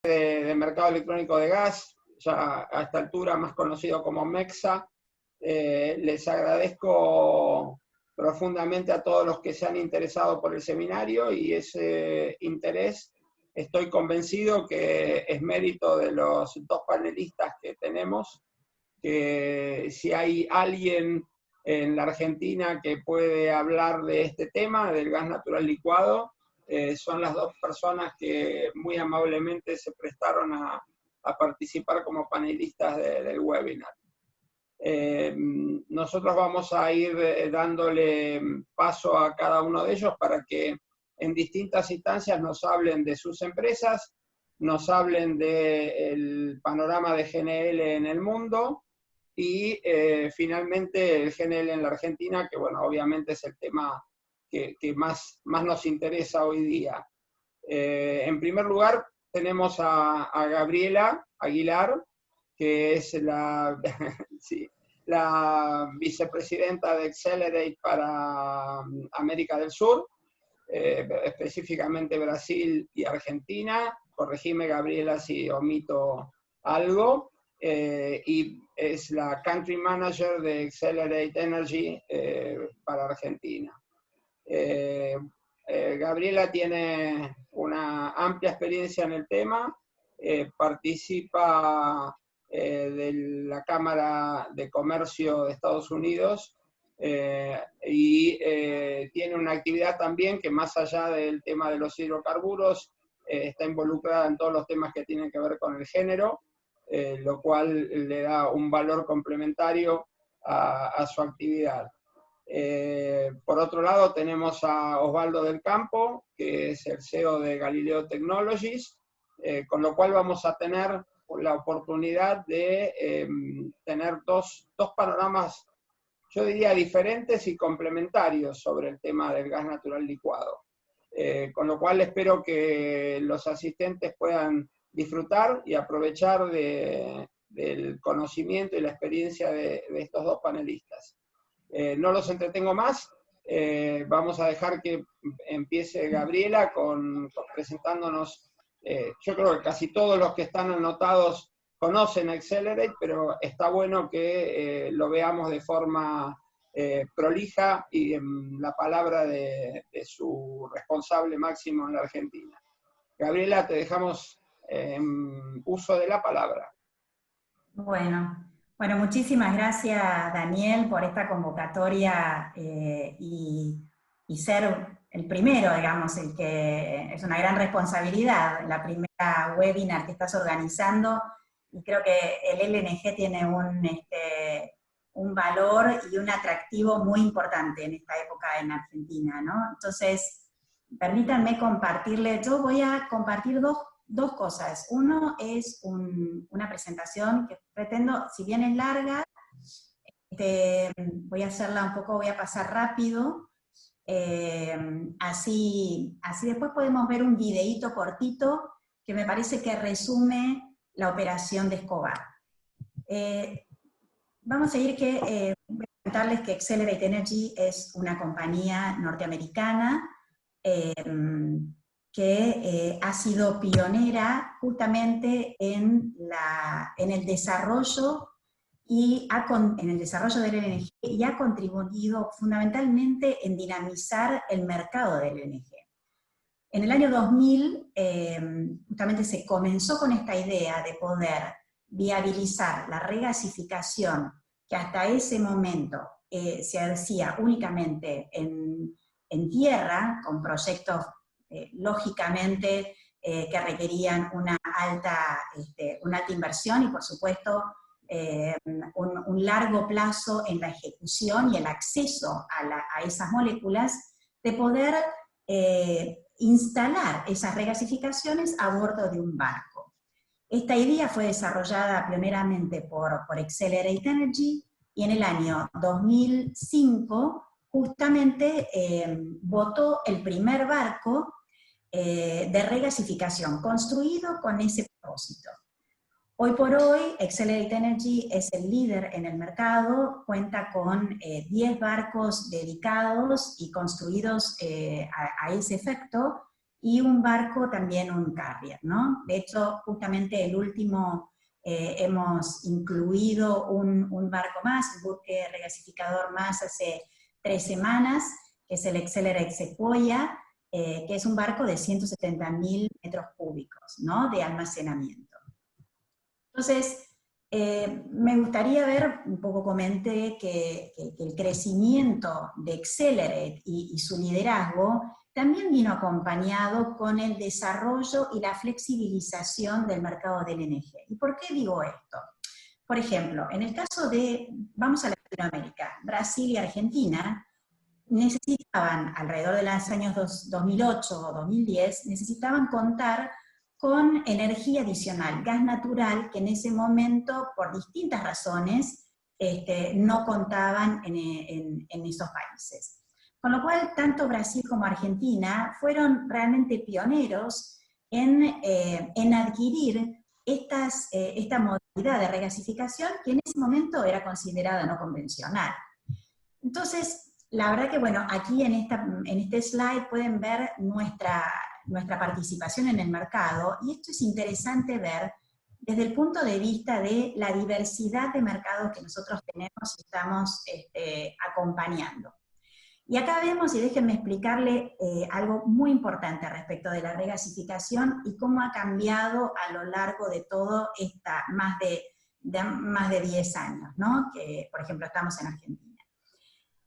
de mercado electrónico de gas, ya a esta altura más conocido como MEXA. Les agradezco profundamente a todos los que se han interesado por el seminario, y ese interés estoy convencido que es mérito de los dos panelistas que tenemos, que si hay alguien en la Argentina que puede hablar de este tema, del gas natural licuado, son las dos personas que muy amablemente se prestaron a participar como panelistas del webinar. Nosotros vamos a ir dándole paso a cada uno de ellos para que en distintas instancias nos hablen de sus empresas, nos hablen del panorama de GNL en el mundo y finalmente el GNL en la Argentina, que bueno, obviamente es el tema que más nos interesa hoy día. En primer lugar, tenemos a Gabriela Aguilar, que es sí, la vicepresidenta de Accelerate para América del Sur, específicamente Brasil y Argentina. Corregime, Gabriela, si omito algo. Y es la Country Manager de Accelerate Energy para Argentina. Gabriela tiene una amplia experiencia en el tema, participa de la Cámara de Comercio de Estados Unidos y tiene una actividad también que, más allá del tema de los hidrocarburos, está involucrada en todos los temas que tienen que ver con el género, lo cual le da un valor complementario a su actividad. Por otro lado, tenemos a Osvaldo del Campo, que es el CEO de Galileo Technologies, con lo cual vamos a tener la oportunidad de tener dos panoramas, yo diría, diferentes y complementarios sobre el tema del gas natural licuado. Con lo cual espero que los asistentes puedan disfrutar y aprovechar del conocimiento y la experiencia de estos dos panelistas. No los entretengo más, vamos a dejar que empiece Gabriela presentándonos. Yo creo que casi todos los que están anotados conocen Accelerate, pero está bueno que lo veamos de forma prolija y en la palabra de su responsable máximo en la Argentina. Gabriela, te dejamos en uso de la palabra. Bueno, muchísimas gracias, Daniel, por esta convocatoria y ser el primero, digamos, el que es una gran responsabilidad, la primera webinar que estás organizando, y creo que el LNG tiene un valor y un atractivo muy importante en esta época en Argentina, ¿no? Entonces, permítanme compartirles, yo voy a compartir dos cosas. Uno es una presentación que pretendo, si bien es larga, voy a hacerla un poco, voy a pasar rápido, así después podemos ver un videíto cortito que me parece que resume la operación de Escobar. Vamos a ir voy a contarles que Accelerate Energy es una compañía norteamericana que ha sido pionera justamente en el desarrollo del LNG, y ha contribuido fundamentalmente en dinamizar el mercado del LNG. En el año 2000 justamente se comenzó con esta idea de poder viabilizar la regasificación, que hasta ese momento se hacía únicamente en tierra, con proyectos lógicamente que requerían una alta inversión y por supuesto un largo plazo en la ejecución y el acceso a esas moléculas, de poder instalar esas regasificaciones a bordo de un barco. Esta idea fue desarrollada pioneramente por Accelerate Energy, y en el año 2005 justamente votó el primer barco de regasificación, construido con ese propósito. Hoy por hoy, Accelerate Energy es el líder en el mercado, cuenta con 10 barcos dedicados y construidos a ese efecto, y un barco también un carrier, ¿no? De hecho, justamente el último hemos incluido un barco más, un buque regasificador más hace 3 semanas, que es el Excelerate Sequoia, que es un barco de 170.000 metros cúbicos, ¿no? De almacenamiento. Entonces, me gustaría ver, un poco comenté, que el crecimiento de Excelerate y su liderazgo también vino acompañado con el desarrollo y la flexibilización del mercado del LNG. ¿Y por qué digo esto? Por ejemplo, en el caso de, vamos a Latinoamérica, Brasil y Argentina, necesitaban, alrededor de los años 2008 o 2010, necesitaban contar con energía adicional, gas natural, que en ese momento, por distintas razones, no contaban en esos países. Con lo cual, tanto Brasil como Argentina fueron realmente pioneros en adquirir esta modalidad de regasificación que en ese momento era considerada no convencional. Entonces, la verdad que, bueno, aquí en este slide pueden ver nuestra participación en el mercado, y esto es interesante ver desde el punto de vista de la diversidad de mercados que nosotros tenemos y estamos acompañando. Y acá vemos, y déjenme explicarle algo muy importante respecto de la regasificación y cómo ha cambiado a lo largo de todo esta más de 10 años, ¿no? Que, por ejemplo, estamos en Argentina.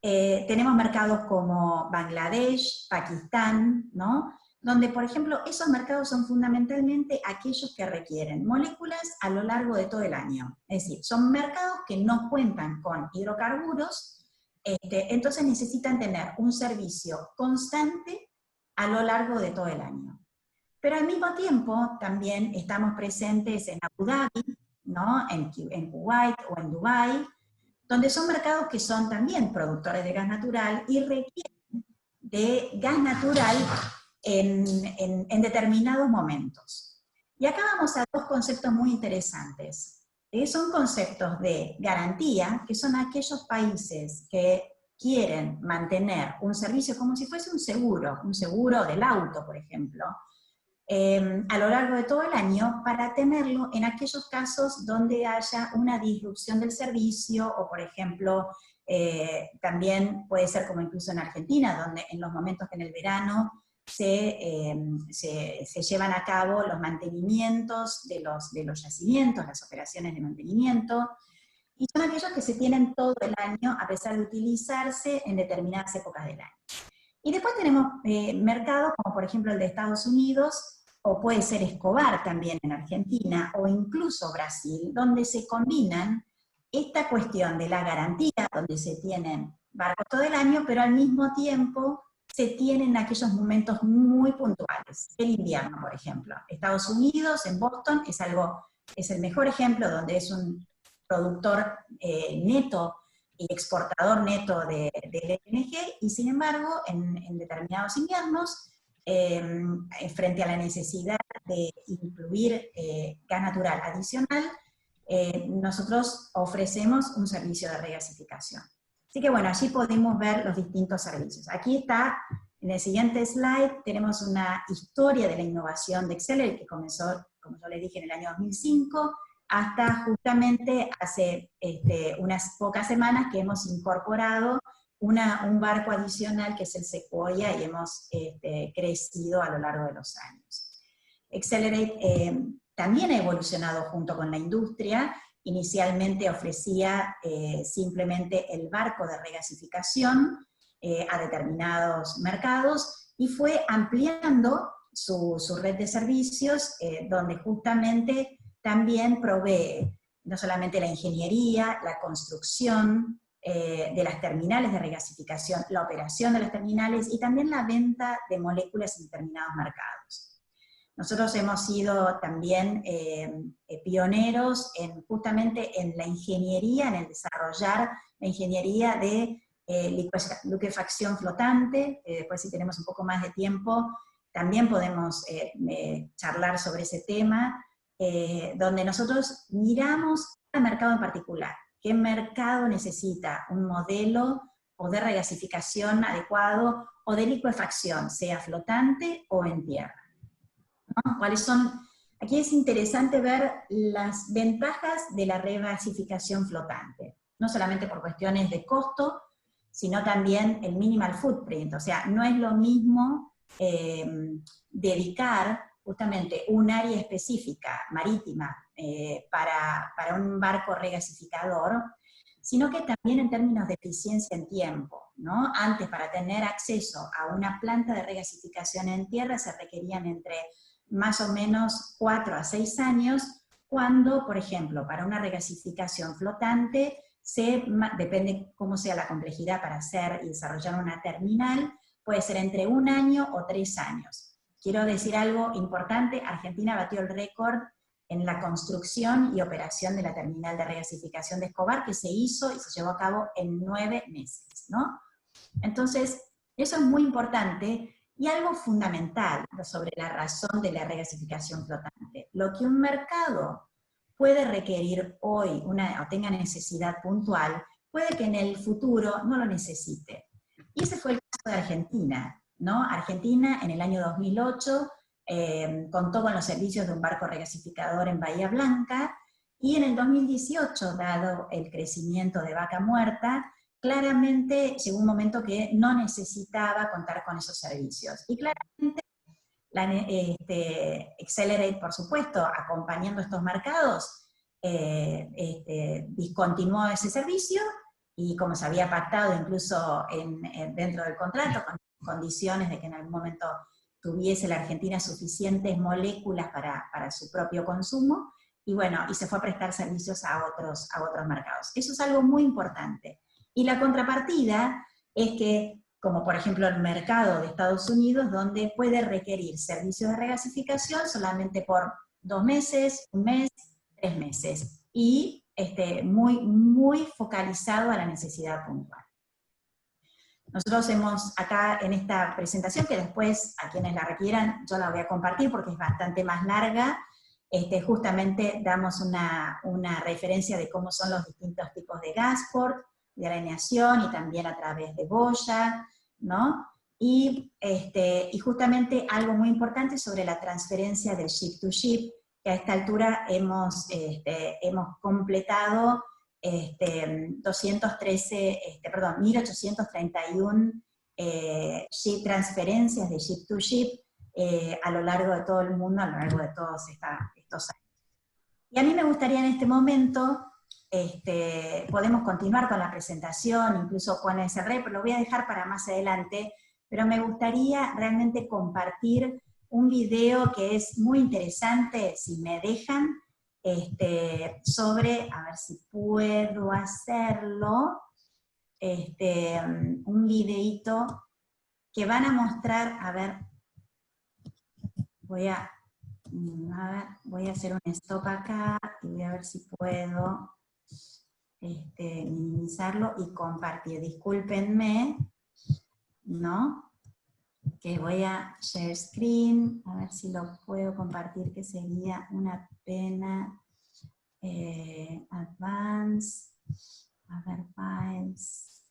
Tenemos mercados como Bangladesh, Pakistán, ¿no? Donde, por ejemplo, esos mercados son fundamentalmente aquellos que requieren moléculas a lo largo de todo el año. Es decir, son mercados que no cuentan con hidrocarburos, entonces necesitan tener un servicio constante a lo largo de todo el año. Pero al mismo tiempo también estamos presentes en Abu Dhabi, ¿no? en Kuwait o en Dubái, donde son mercados que son también productores de gas natural y requieren de gas natural en determinados momentos. Y acá vamos a 2 conceptos muy interesantes. Son conceptos de garantía, que son aquellos países que quieren mantener un servicio como si fuese un seguro del auto, por ejemplo, a lo largo de todo el año, para tenerlo en aquellos casos donde haya una disrupción del servicio, o por ejemplo, también puede ser como incluso en Argentina, donde en los momentos que en el verano se llevan a cabo los mantenimientos de los yacimientos, las operaciones de mantenimiento, y son aquellos que se tienen todo el año a pesar de utilizarse en determinadas épocas del año. Y después tenemos mercados como por ejemplo el de Estados Unidos, o puede ser Escobar también en Argentina, o incluso Brasil, donde se combinan esta cuestión de la garantía, donde se tienen barcos todo el año, pero al mismo tiempo se tienen aquellos momentos muy puntuales. El invierno, por ejemplo. Estados Unidos, en Boston, es el mejor ejemplo, donde es un productor neto y exportador neto de LNG, y sin embargo, en determinados inviernos, frente a la necesidad de incluir gas natural adicional, nosotros ofrecemos un servicio de regasificación. Así que bueno, allí podemos ver los distintos servicios. Aquí está, en el siguiente slide, tenemos una historia de la innovación de Excelerate, que comenzó, como yo les dije, en el año 2005, hasta justamente hace unas pocas semanas que hemos incorporado un barco adicional que es el Sequoia, y hemos crecido a lo largo de los años. Excelerate también ha evolucionado junto con la industria. Inicialmente ofrecía simplemente el barco de regasificación a determinados mercados, y fue ampliando su red de servicios, donde justamente también provee no solamente la ingeniería, la construcción de las terminales de regasificación, la operación de las terminales, y también la venta de moléculas en determinados mercados. Nosotros hemos sido también pioneros justamente en la ingeniería, en el desarrollar la ingeniería de liquefacción flotante. Después, si tenemos un poco más de tiempo, también podemos charlar sobre ese tema, donde nosotros miramos al mercado en particular. ¿Qué mercado necesita un modelo o de regasificación adecuado, o de licuefacción, sea flotante o en tierra, ¿no? ¿Cuáles son? Aquí es interesante ver las ventajas de la regasificación flotante, no solamente por cuestiones de costo, sino también el minimal footprint, o sea, no es lo mismo dedicar justamente un área específica marítima para un barco regasificador, sino que también en términos de eficiencia en tiempo, ¿no? Antes, para tener acceso a una planta de regasificación en tierra se requerían entre más o menos 4 a 6 años, cuando, por ejemplo, para una regasificación flotante, depende cómo sea la complejidad para hacer y desarrollar una terminal, puede ser entre 1 año o 3 años. Quiero decir algo importante, Argentina batió el récord en la construcción y operación de la terminal de regasificación de Escobar, que se hizo y se llevó a cabo en 9 meses, ¿no? Entonces, eso es muy importante, y algo fundamental sobre la razón de la regasificación flotante. Lo que un mercado puede requerir hoy, o tenga necesidad puntual, puede que en el futuro no lo necesite. Y ese fue el caso de Argentina, ¿no? Argentina en el año 2008 contó con los servicios de un barco regasificador en Bahía Blanca, y en el 2018, dado el crecimiento de Vaca Muerta, claramente llegó un momento que no necesitaba contar con esos servicios. Y claramente Excelerate, por supuesto, acompañando estos mercados, discontinuó ese servicio, y como se había pactado incluso dentro del contrato, con condiciones de que en algún momento tuviese la Argentina suficientes moléculas para su propio consumo, y bueno, y se fue a prestar servicios a otros mercados. Eso es algo muy importante. Y la contrapartida es que, como por ejemplo el mercado de Estados Unidos, donde puede requerir servicios de regasificación solamente por 2 meses, 1 mes, 3 meses, y muy, muy focalizado a la necesidad puntual. Nosotros hemos acá en esta presentación, que después a quienes la requieran yo la voy a compartir porque es bastante más larga, justamente damos una referencia de cómo son los distintos tipos de gasport, de alineación, y también a través de boya, ¿no? Y justamente algo muy importante sobre la transferencia del ship to ship, que a esta altura hemos completado 1831 transferencias de ship to ship a lo largo de todo el mundo, a lo largo de todos estos años. Y a mí me gustaría en este momento, podemos continuar con la presentación, incluso con ese pero lo voy a dejar para más adelante, pero me gustaría realmente compartir un video que es muy interesante, si me dejan, sobre, a ver si puedo hacerlo, un videíto que van a mostrar, a ver, voy a hacer un stop acá, y voy a ver si puedo minimizarlo y compartir. Discúlpenme, ¿no? Que voy a share screen, a ver si lo puedo compartir, que sería una pena. Advance, a ver, files,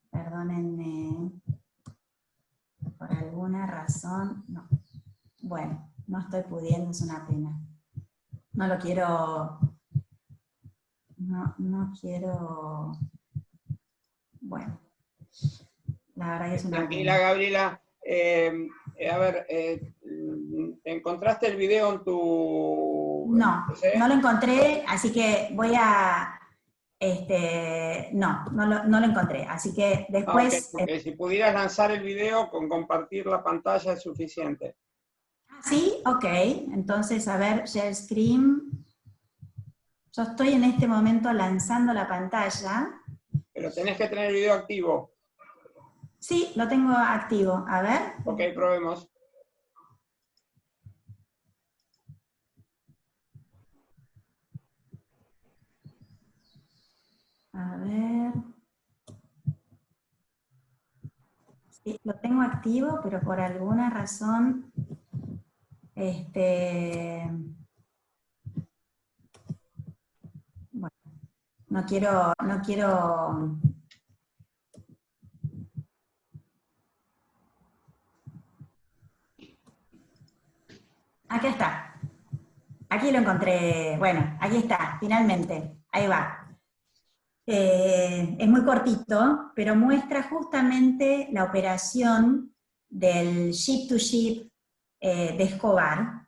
perdónenme, por alguna razón, no. Bueno, no estoy pudiendo, es una pena. No lo quiero, no quiero, bueno, la verdad que es una Tranquila, pena. Gabriela. A ver, ¿encontraste el video en tu...? No, no lo encontré, así que voy a... no lo encontré, así que después... Okay. Si pudieras lanzar el video con compartir la pantalla es suficiente. ¿Sí? Ok, entonces a ver, share screen. Yo estoy en este momento lanzando la pantalla. Pero tenés que tener el video activo. Sí, lo tengo activo, a ver. Ok, probemos. A ver. Sí, lo tengo activo, pero por alguna razón, bueno, no quiero, Aquí está. Aquí lo encontré. Bueno, aquí está, finalmente. Ahí va. Es muy cortito, pero muestra justamente la operación del ship-to-ship de Escobar,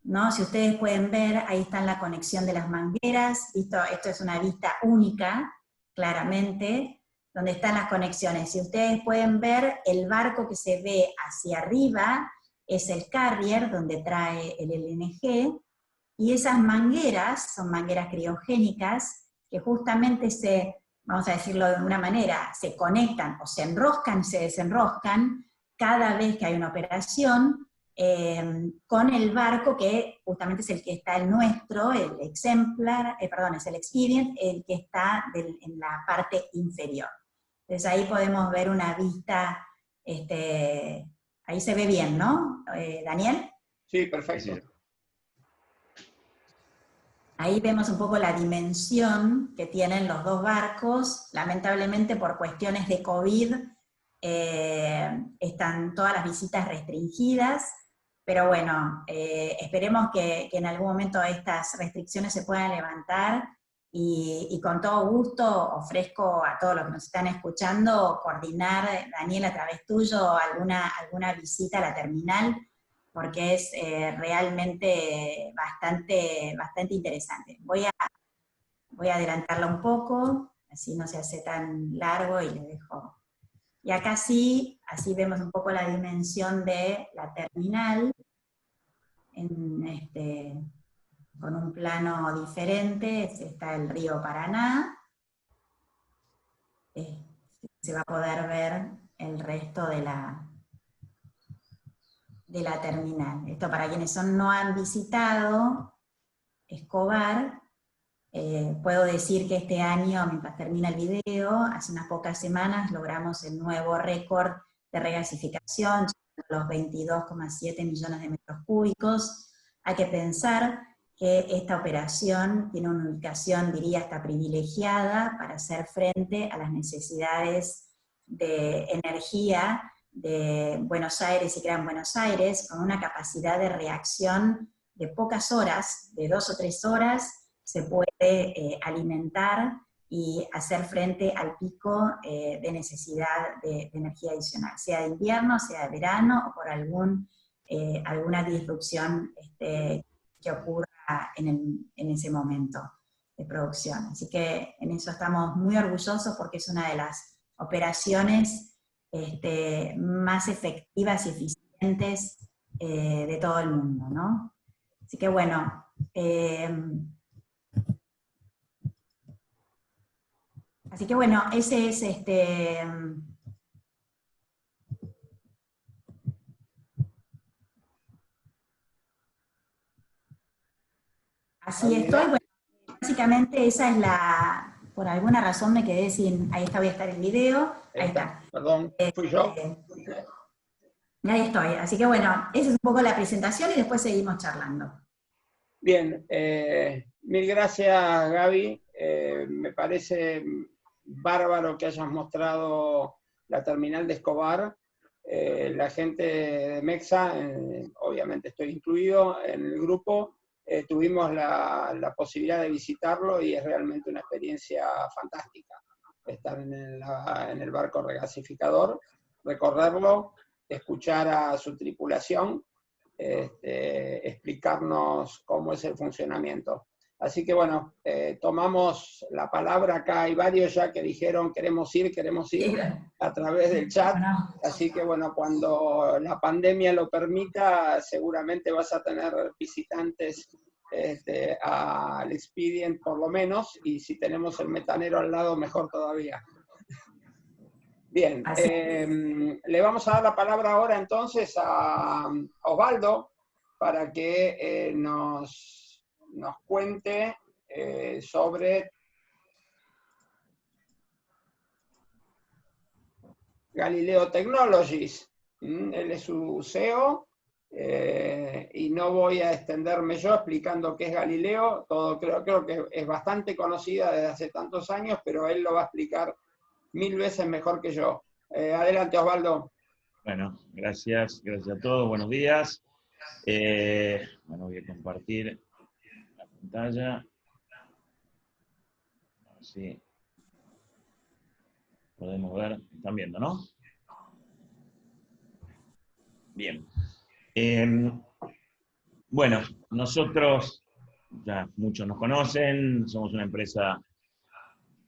¿no? Si ustedes pueden ver, ahí está la conexión de las mangueras. Esto es una vista única, claramente, donde están las conexiones. Si ustedes pueden ver, el barco que se ve hacia arriba es el carrier, donde trae el LNG, y esas mangueras son mangueras criogénicas que justamente vamos a decirlo de una manera, se conectan o se enroscan y se desenroscan cada vez que hay una operación con el barco que justamente es el que está el nuestro, el Exemplar, es el Expedient, el que está en la parte inferior. Entonces ahí podemos ver una vista, ahí se ve bien, ¿no? Daniel. Sí, perfecto. Sí. Ahí vemos un poco la dimensión que tienen los dos barcos. Lamentablemente por cuestiones de COVID están todas las visitas restringidas, pero bueno, esperemos que en algún momento estas restricciones se puedan levantar y con todo gusto ofrezco a todos los que nos están escuchando coordinar, Daniel, a través tuyo, alguna visita a la terminal, porque es realmente bastante interesante. Voy a adelantarla un poco, así no se hace tan largo y le dejo. Y acá sí, así vemos un poco la dimensión de la terminal, con un plano diferente. Está el río Paraná. Se va a poder ver el resto de la terminal. Esto para quienes no han visitado Escobar, puedo decir que este año, mientras termina el video, hace unas pocas semanas logramos el nuevo récord de regasificación, los 22,7 millones de metros cúbicos. Hay que pensar que esta operación tiene una ubicación, diría, hasta privilegiada para hacer frente a las necesidades de energía de Buenos Aires y Gran Buenos Aires, con una capacidad de reacción de pocas horas, de 2 o 3 horas, se puede alimentar y hacer frente al pico de necesidad de energía adicional, sea de invierno, sea de verano, o por alguna disrupción que ocurra en ese momento de producción. Así que en eso estamos muy orgullosos porque es una de las operaciones más efectivas y eficientes de todo el mundo, ¿no? Así que bueno, ese es así estoy. Bueno, básicamente esa es por alguna razón me quedé sin, ahí está, voy a estar el video, ahí está. Perdón, fui yo. Ahí estoy, así que bueno, esa es un poco la presentación y después seguimos charlando. Bien, mil gracias Gaby, me parece bárbaro que hayas mostrado la terminal de Escobar. La gente de Mexa, obviamente estoy incluido en el grupo, tuvimos la posibilidad de visitarlo y es realmente una experiencia fantástica estar en el barco regasificador, recorrerlo, escuchar a su tripulación, explicarnos cómo es el funcionamiento. Así que bueno, tomamos la palabra. Acá hay varios ya que dijeron queremos ir a través del chat. Así que bueno, cuando la pandemia lo permita, seguramente vas a tener visitantes al Expedient por lo menos, y si tenemos el metanero al lado, mejor todavía. Bien, le vamos a dar la palabra ahora entonces a Osvaldo para que nos cuente sobre Galileo Technologies. Él es su CEO y no voy a extenderme yo explicando qué es Galileo. Creo que es bastante conocida desde hace tantos años, pero él lo va a explicar 1000 veces mejor que yo. Adelante, Osvaldo. Bueno, gracias a todos, buenos días. Bueno, voy a compartir la pantalla. A ver si podemos ver. Están viendo, ¿no? Bien. Bueno, nosotros, ya muchos nos conocen, somos una empresa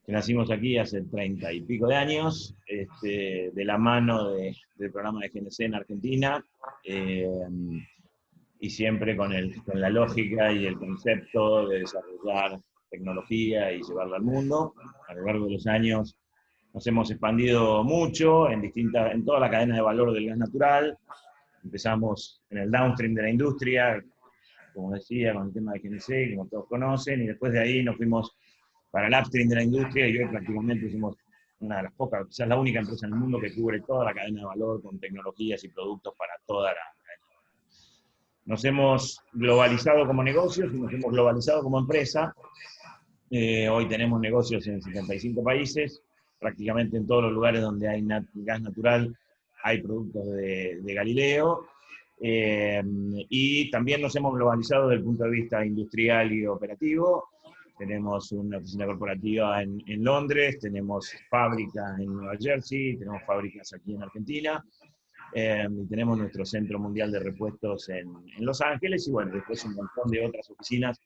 que nacimos aquí hace 30 y pico de años, de la mano del programa de GNC en Argentina, y siempre con la lógica y el concepto de desarrollar tecnología y llevarla al mundo. A lo largo de los años nos hemos expandido mucho en toda la cadena de valor del gas natural. Empezamos en el downstream de la industria, como decía, con el tema de GNC, como todos conocen, y después de ahí nos fuimos para el upstream de la industria, y hoy prácticamente somos una de las pocas, quizás la única empresa en el mundo que cubre toda la cadena de valor con tecnologías y productos para toda la cadena de valor. Nos hemos globalizado como negocios y nos hemos globalizado como empresa. Hoy tenemos negocios en 75 países, prácticamente en todos los lugares donde hay gas natural hay productos de Galileo. Y también nos hemos globalizado desde el punto de vista industrial y operativo. Tenemos una oficina corporativa en Londres, tenemos fábricas en Nueva Jersey, tenemos fábricas aquí en Argentina, y tenemos nuestro centro mundial de repuestos en Los Ángeles, y bueno, después un montón de otras oficinas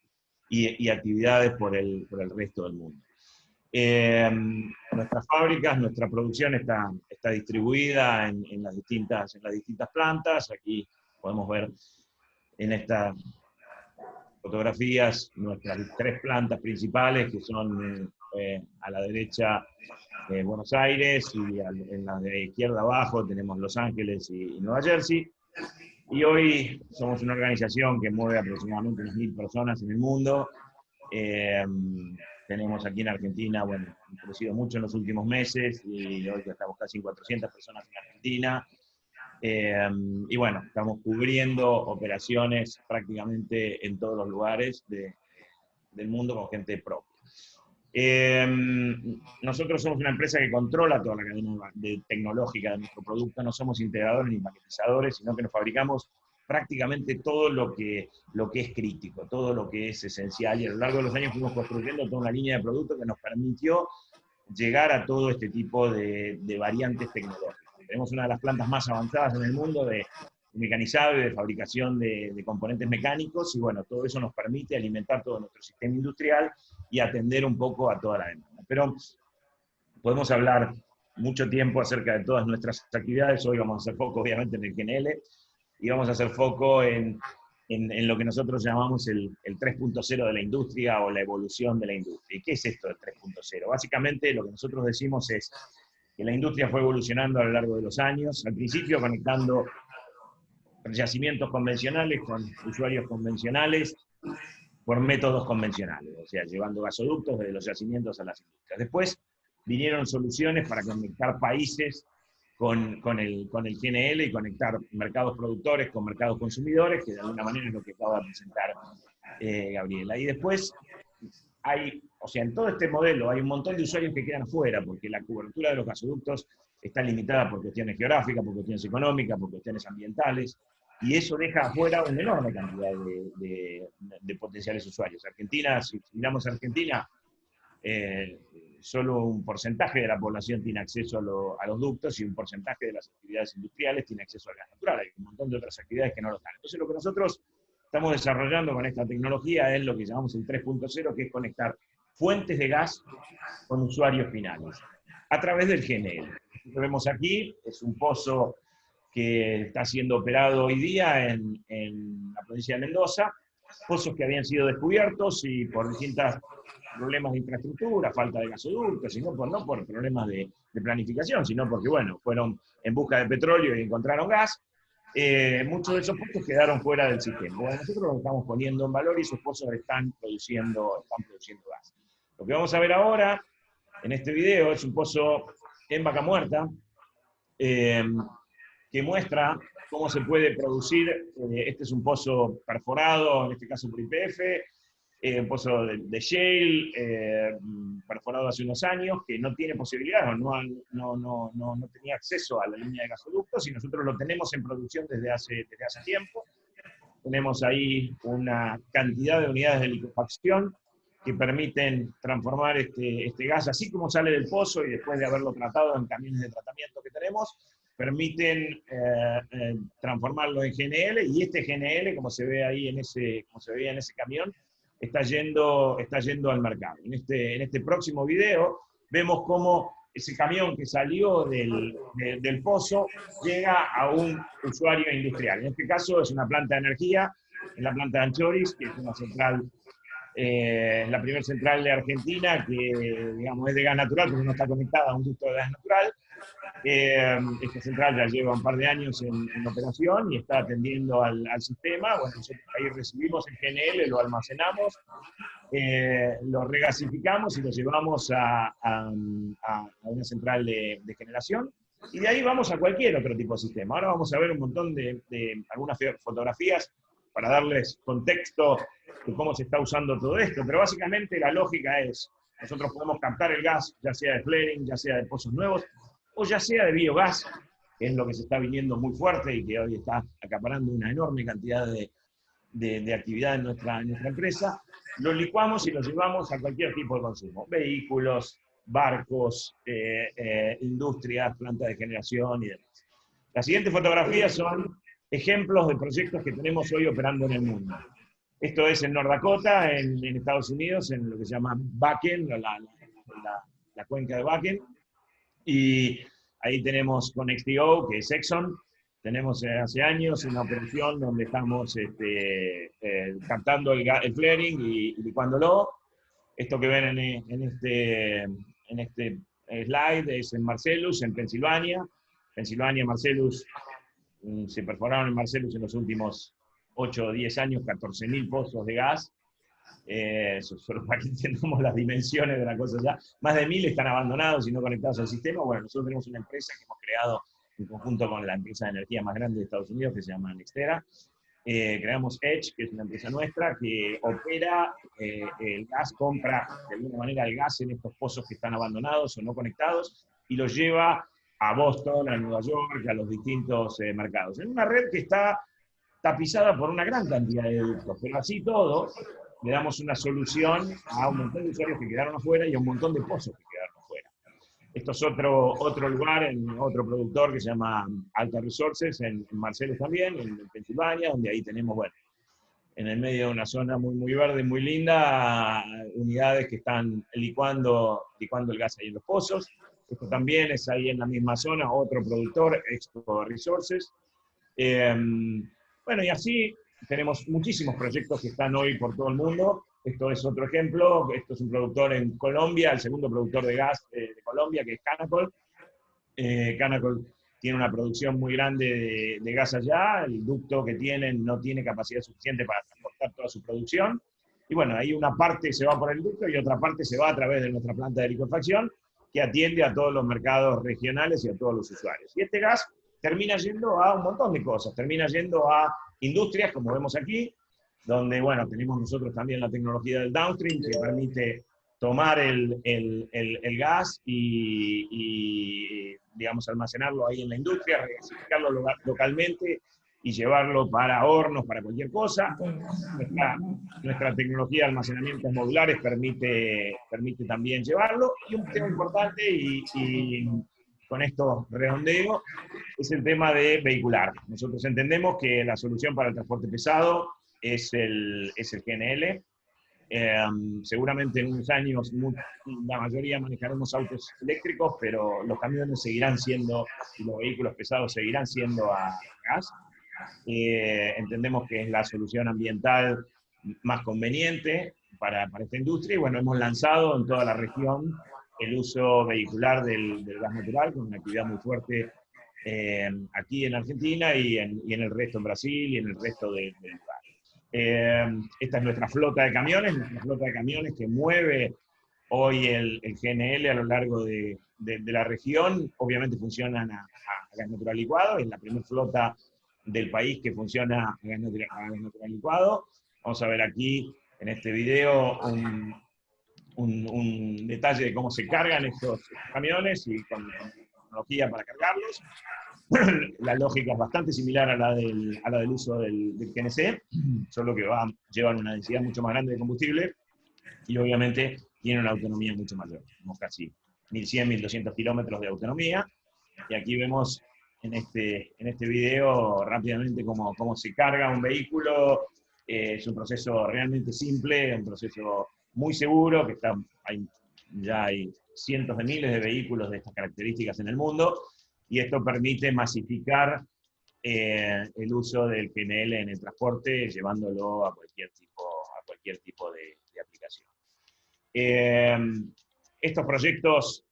y actividades por el resto del mundo. Nuestras fábricas, nuestra producción está distribuida en las distintas plantas. Aquí podemos ver en estas fotografías nuestras 3 plantas principales, que son a la derecha Buenos Aires, y en la de izquierda abajo tenemos Los Ángeles y Nueva Jersey. Y hoy somos una organización que mueve aproximadamente unas 1000 personas en el mundo. Tenemos aquí en Argentina, bueno, hemos crecido mucho en los últimos meses, y hoy ya estamos casi en 400 personas en Argentina. Y bueno, estamos cubriendo operaciones prácticamente en todos los lugares del mundo con gente propia. Nosotros somos una empresa que controla toda la cadena tecnológica de nuestro producto. No somos integradores ni paquetizadores, sino que nos fabricamos prácticamente todo lo que es crítico, todo lo que es esencial, y a lo largo de los años fuimos construyendo toda una línea de productos que nos permitió llegar a todo este tipo de variantes tecnológicas. Tenemos una de las plantas más avanzadas en el mundo de mecanizado y de fabricación de componentes mecánicos, y bueno, todo eso nos permite alimentar todo nuestro sistema industrial y atender un poco a toda la demanda. Pero podemos hablar mucho tiempo acerca de todas nuestras actividades. Hoy vamos a hacer foco obviamente en el GNL, y vamos a hacer foco en lo que nosotros llamamos el 3.0 de la industria, o la evolución de la industria. ¿Y qué es esto del 3.0? Básicamente lo que nosotros decimos es que la industria fue evolucionando a lo largo de los años, al principio conectando yacimientos convencionales con usuarios convencionales por métodos convencionales, o sea, llevando gasoductos desde los yacimientos a las industrias. Después vinieron soluciones para conectar países con el GNL y conectar mercados productores con mercados consumidores, que de alguna manera es lo que acaba de presentar Gabriela. Y después o sea, en todo este modelo hay un montón de usuarios que quedan afuera, porque la cobertura de los gasoductos está limitada por cuestiones geográficas, por cuestiones económicas, por cuestiones ambientales, y eso deja afuera una enorme cantidad de potenciales usuarios. Argentina, si miramos a Argentina, solo un porcentaje de la población tiene acceso a los ductos, y un porcentaje de las actividades industriales tiene acceso al gas natural. Hay un montón de otras actividades que no lo están. Entonces, lo que nosotros estamos desarrollando con esta tecnología es lo que llamamos el 3.0, que es conectar fuentes de gas con usuarios finales a través del GNL. Lo que vemos aquí es un pozo que está siendo operado hoy día en la provincia de Mendoza, pozos que habían sido descubiertos y por distintos problemas de infraestructura, falta de gasoductos, y no por problemas de planificación, sino porque, bueno, fueron en busca de petróleo y encontraron gas. Muchos de esos pozos quedaron fuera del sistema. Bueno, nosotros los estamos poniendo en valor, y esos pozos están produciendo gas. Lo que vamos a ver ahora en este video es un pozo en Vaca Muerta, que muestra cómo se puede producir. Este es un pozo perforado, en este caso por YPF, un pozo de shale, perforado hace unos años, que no tiene posibilidad, no tenía acceso a la línea de gasoductos, y nosotros lo tenemos en producción desde hace tiempo. tenemos ahí una cantidad de unidades de liquefacción que permiten transformar este gas, así como sale del pozo y después de haberlo tratado en camiones de tratamiento que tenemos, permiten transformarlo en GNL, y este GNL, como se ve ahí como se veía en ese camión, está yendo al mercado. En este próximo video vemos cómo ese camión que salió del pozo llega a un usuario industrial. En este caso es una planta de energía, en la planta de Anchoris, que es una central, la primera central de Argentina, que digamos es de gas natural, porque no está conectada a un ducto de gas natural. Esta central ya lleva un par de años en operación y está atendiendo al sistema. Bueno, nosotros ahí recibimos el GNL, lo almacenamos, lo regasificamos y lo llevamos a una central de generación, y de ahí vamos a cualquier otro tipo de sistema. Ahora vamos a ver un montón de algunas fotografías para darles contexto de cómo se está usando todo esto, pero básicamente la lógica es, nosotros podemos captar el gas, ya sea de flaring, ya sea de pozos nuevos, o ya sea de biogás, que es lo que se está viniendo muy fuerte y que hoy está acaparando una enorme cantidad de actividad en nuestra empresa. Lo licuamos y lo llevamos a cualquier tipo de consumo, vehículos, barcos, industrias, plantas de generación y demás. Las siguientes fotografías son ejemplos de proyectos que tenemos hoy operando en el mundo. Esto es en North Dakota, en Estados Unidos, en lo que se llama Bakken, la cuenca de Bakken. Y ahí tenemos con XTO, que es Exxon. Tenemos hace años una operación donde estamos captando el flaring y licuándolo. Esto que ven en este slide es en Marcellus, en Pensilvania. Marcellus, se perforaron en Marcellus en los últimos 8 o 10 años 14.000 pozos de gas. Solo para que entendamos las dimensiones de la cosa ya. Más de 1.000 están abandonados y no conectados al sistema. Bueno, nosotros tenemos una empresa que hemos creado en conjunto con la empresa de energía más grande de Estados Unidos, que se llama Nextera. Creamos Edge, que es una empresa nuestra, que opera el gas, compra de alguna manera el gas en estos pozos que están abandonados o no conectados, y los lleva a Boston, a Nueva York, a los distintos mercados. En una red que está tapizada por una gran cantidad de ductos, pero así todo, le damos una solución a un montón de usuarios que quedaron afuera y a un montón de pozos que quedaron afuera. Esto es otro lugar, otro productor que se llama Alta Resources, en Marcellus también, en Pensilvania, donde ahí tenemos, bueno, en el medio de una zona muy, muy verde, muy linda, unidades que están licuando el gas ahí en los pozos. Esto también es ahí en la misma zona, otro productor, Expo Resources. Bueno, y así tenemos muchísimos proyectos que están hoy por todo el mundo. Esto es otro ejemplo. Esto es un productor en Colombia, el segundo productor de gas de Colombia, que es Canacol. Canacol tiene una producción muy grande de gas allá. El ducto que tienen no tiene capacidad suficiente para transportar toda su producción. Y bueno, ahí una parte se va por el ducto y otra parte se va a través de nuestra planta de liquefacción, que atiende a todos los mercados regionales y a todos los usuarios. Y este gas termina yendo a un montón de cosas. Termina yendo a industrias, como vemos aquí, donde, bueno, tenemos nosotros también la tecnología del downstream, que permite tomar el gas y, digamos, almacenarlo ahí en la industria, regasificarlo localmente y llevarlo para hornos, para cualquier cosa. Nuestra tecnología de almacenamientos modulares permite también llevarlo. Y un tema importante, y con esto redondeo, es el tema de vehicular. Nosotros entendemos que la solución para el transporte pesado es el GNL. Seguramente en unos años la mayoría manejaremos autos eléctricos, pero los camiones seguirán siendo, y los vehículos pesados seguirán siendo a gas. Entendemos que es la solución ambiental más conveniente para esta industria, y bueno, hemos lanzado en toda la región el uso vehicular del gas natural, con una actividad muy fuerte aquí en Argentina y en el resto, en Brasil y en el resto del lugar. Esta es nuestra flota de camiones que mueve hoy el GNL a lo largo de la región. Obviamente funcionan a gas natural licuado, es la primera flota del país que funciona a gas natural licuado. Vamos a ver aquí en este video un detalle de cómo se cargan estos camiones y con tecnología para cargarlos. La lógica es bastante similar a la del uso del GNC, solo que llevan una densidad mucho más grande de combustible y obviamente tienen una autonomía mucho mayor. Tenemos casi 1.100, 1.200 kilómetros de autonomía. Y aquí vemos en este video rápidamente cómo se carga un vehículo. Es un proceso realmente simple, un proceso muy seguro, que ya hay cientos de miles de vehículos de estas características en el mundo, y esto permite masificar el uso del GNL en el transporte, llevándolo a cualquier tipo de aplicación. Estos proyectos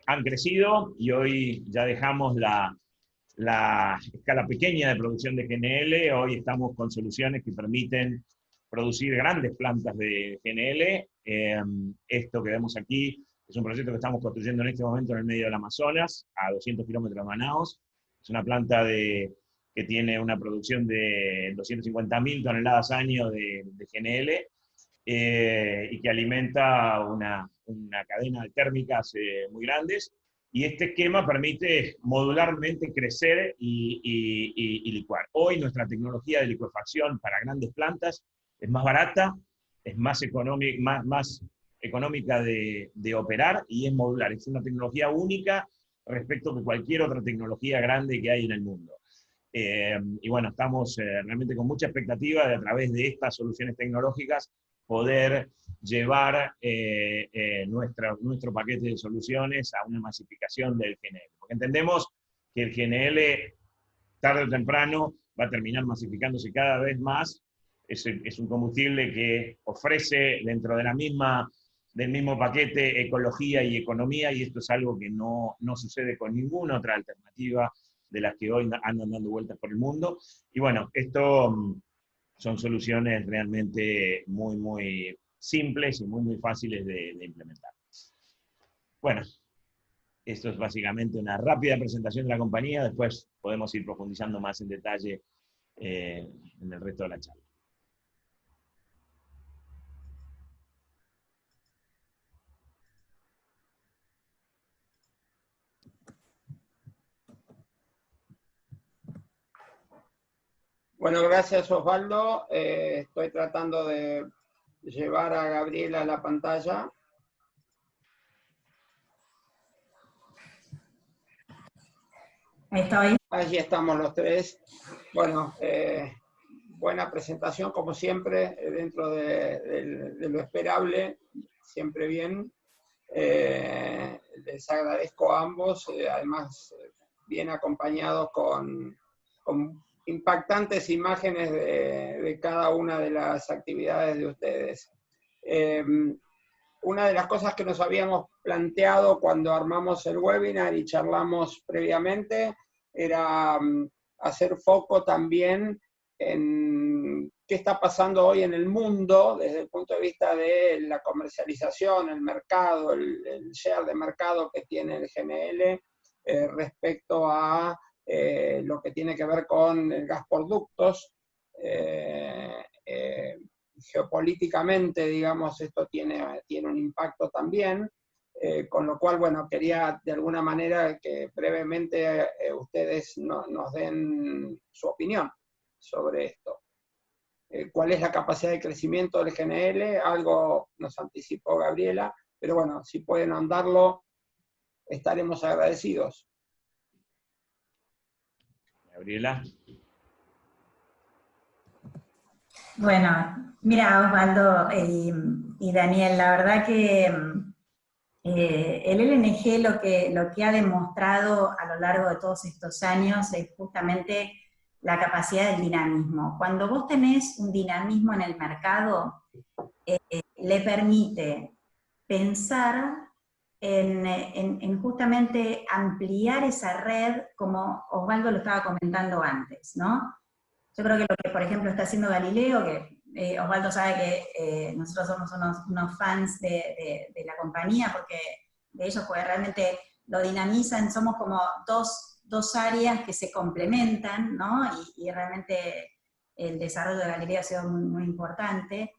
han crecido y hoy ya dejamos la escala pequeña de producción de GNL. Hoy estamos con soluciones que permiten producir grandes plantas de GNL. Esto que vemos aquí es un proyecto que estamos construyendo en este momento en el medio del Amazonas, a 200 kilómetros de Manaus. Es una planta que tiene una producción de 250.000 toneladas año de GNL, y que alimenta una cadena de térmicas muy grandes. Y este esquema permite modularmente crecer y licuar. Hoy nuestra tecnología de licuefacción para grandes plantas es más barata, es más económica de operar y es modular. Es una tecnología única respecto de cualquier otra tecnología grande que hay en el mundo. Y bueno, estamos realmente con mucha expectativa de, a través de estas soluciones tecnológicas, poder llevar nuestro paquete de soluciones a una masificación del GNL. Porque entendemos que el GNL, tarde o temprano, va a terminar masificándose cada vez más. Es un combustible que ofrece dentro de del mismo paquete ecología y economía, y esto es algo que no sucede con ninguna otra alternativa de las que hoy andan dando vueltas por el mundo. Y bueno, esto son soluciones realmente muy, muy simples y muy, muy fáciles de implementar. Bueno, esto es básicamente una rápida presentación de la compañía. Después podemos ir profundizando más en detalle en el resto de la charla. Bueno, gracias Osvaldo. Estoy tratando de llevar a Gabriela a la pantalla. Ahí estoy. Allí estamos los tres. Bueno, buena presentación como siempre, dentro de lo esperable, siempre bien. Les agradezco a ambos, además bien acompañados con impactantes imágenes de cada una de las actividades de ustedes. Una de las cosas que nos habíamos planteado cuando armamos el webinar y charlamos previamente era hacer foco también en qué está pasando hoy en el mundo desde el punto de vista de la comercialización, el mercado, el share de mercado que tiene el GNL respecto a lo que tiene que ver con el gas por ductos. Geopolíticamente, digamos, esto tiene un impacto también, con lo cual, bueno, quería de alguna manera que brevemente ustedes nos den su opinión sobre esto. ¿Cuál es la capacidad de crecimiento del GNL? Algo nos anticipó Gabriela, pero bueno, si pueden ahondarlo, estaremos agradecidos. Gabriela. Bueno, mira, Osvaldo y Daniel, la verdad que el LNG lo que ha demostrado a lo largo de todos estos años es justamente la capacidad del dinamismo. Cuando vos tenés un dinamismo en el mercado, le permite pensar en justamente ampliar esa red, como Osvaldo lo estaba comentando antes, ¿no? Yo creo que lo que, por ejemplo, está haciendo Galileo, que Osvaldo sabe que nosotros somos unos fans de la compañía, porque de ellos pues, realmente lo dinamizan, somos como dos áreas que se complementan, ¿no? Y realmente el desarrollo de Galileo ha sido muy, muy importante.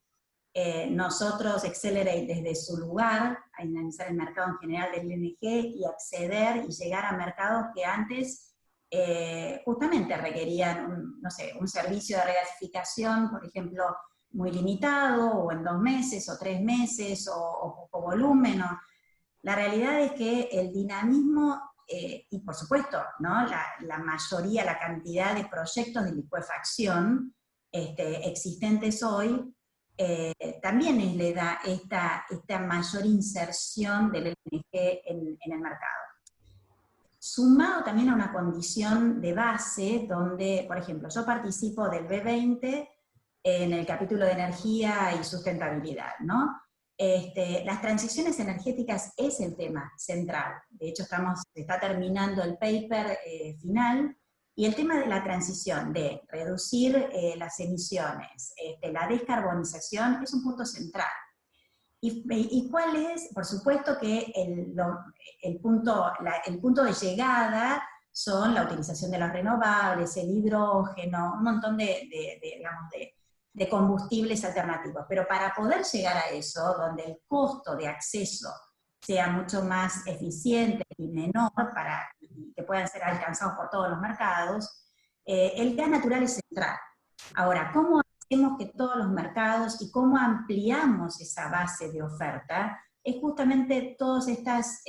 Nosotros, Accelerate, desde su lugar, a dinamizar el mercado en general del LNG y acceder y llegar a mercados que antes justamente requerían, no sé, un servicio de regasificación, por ejemplo, muy limitado, o en 2 meses, o 3 meses, o poco volumen. La realidad es que el dinamismo, y por supuesto, ¿no? la mayoría, la cantidad de proyectos de licuefacción existentes hoy, también le da esta mayor inserción del LNG en el mercado. Sumado también a una condición de base donde, por ejemplo, yo participo del B20 en el capítulo de energía y sustentabilidad, ¿no? Las transiciones energéticas es el tema central. De hecho, se está terminando el paper final, y el tema de la transición, de reducir las emisiones, la descarbonización, es un punto central. ¿Y cuál es? Por supuesto que el punto de llegada son la utilización de los renovables, el hidrógeno, un montón de combustibles alternativos. Pero para poder llegar a eso, donde el costo de acceso sea mucho más eficiente y menor, para que puedan ser alcanzados por todos los mercados, el gas natural es central. Ahora, ¿cómo hacemos que todos los mercados y cómo ampliamos esa base de oferta? Es justamente todas estas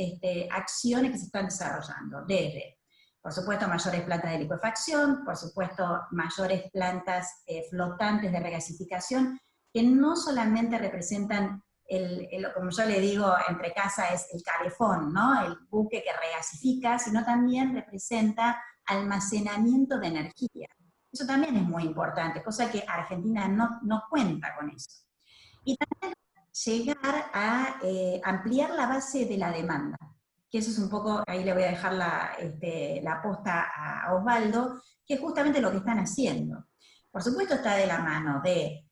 acciones que se están desarrollando, desde, por supuesto, mayores plantas de licuefacción, por supuesto, mayores plantas flotantes de regasificación, que no solamente representan, como yo le digo entre casa, es el calefón, ¿no? El buque que regasifica, sino también representa almacenamiento de energía. Eso también es muy importante, cosa que Argentina no cuenta con eso. Y también llegar a ampliar la base de la demanda, que eso es un poco, ahí le voy a dejar la posta a Osvaldo, que es justamente lo que están haciendo. Por supuesto está de la mano de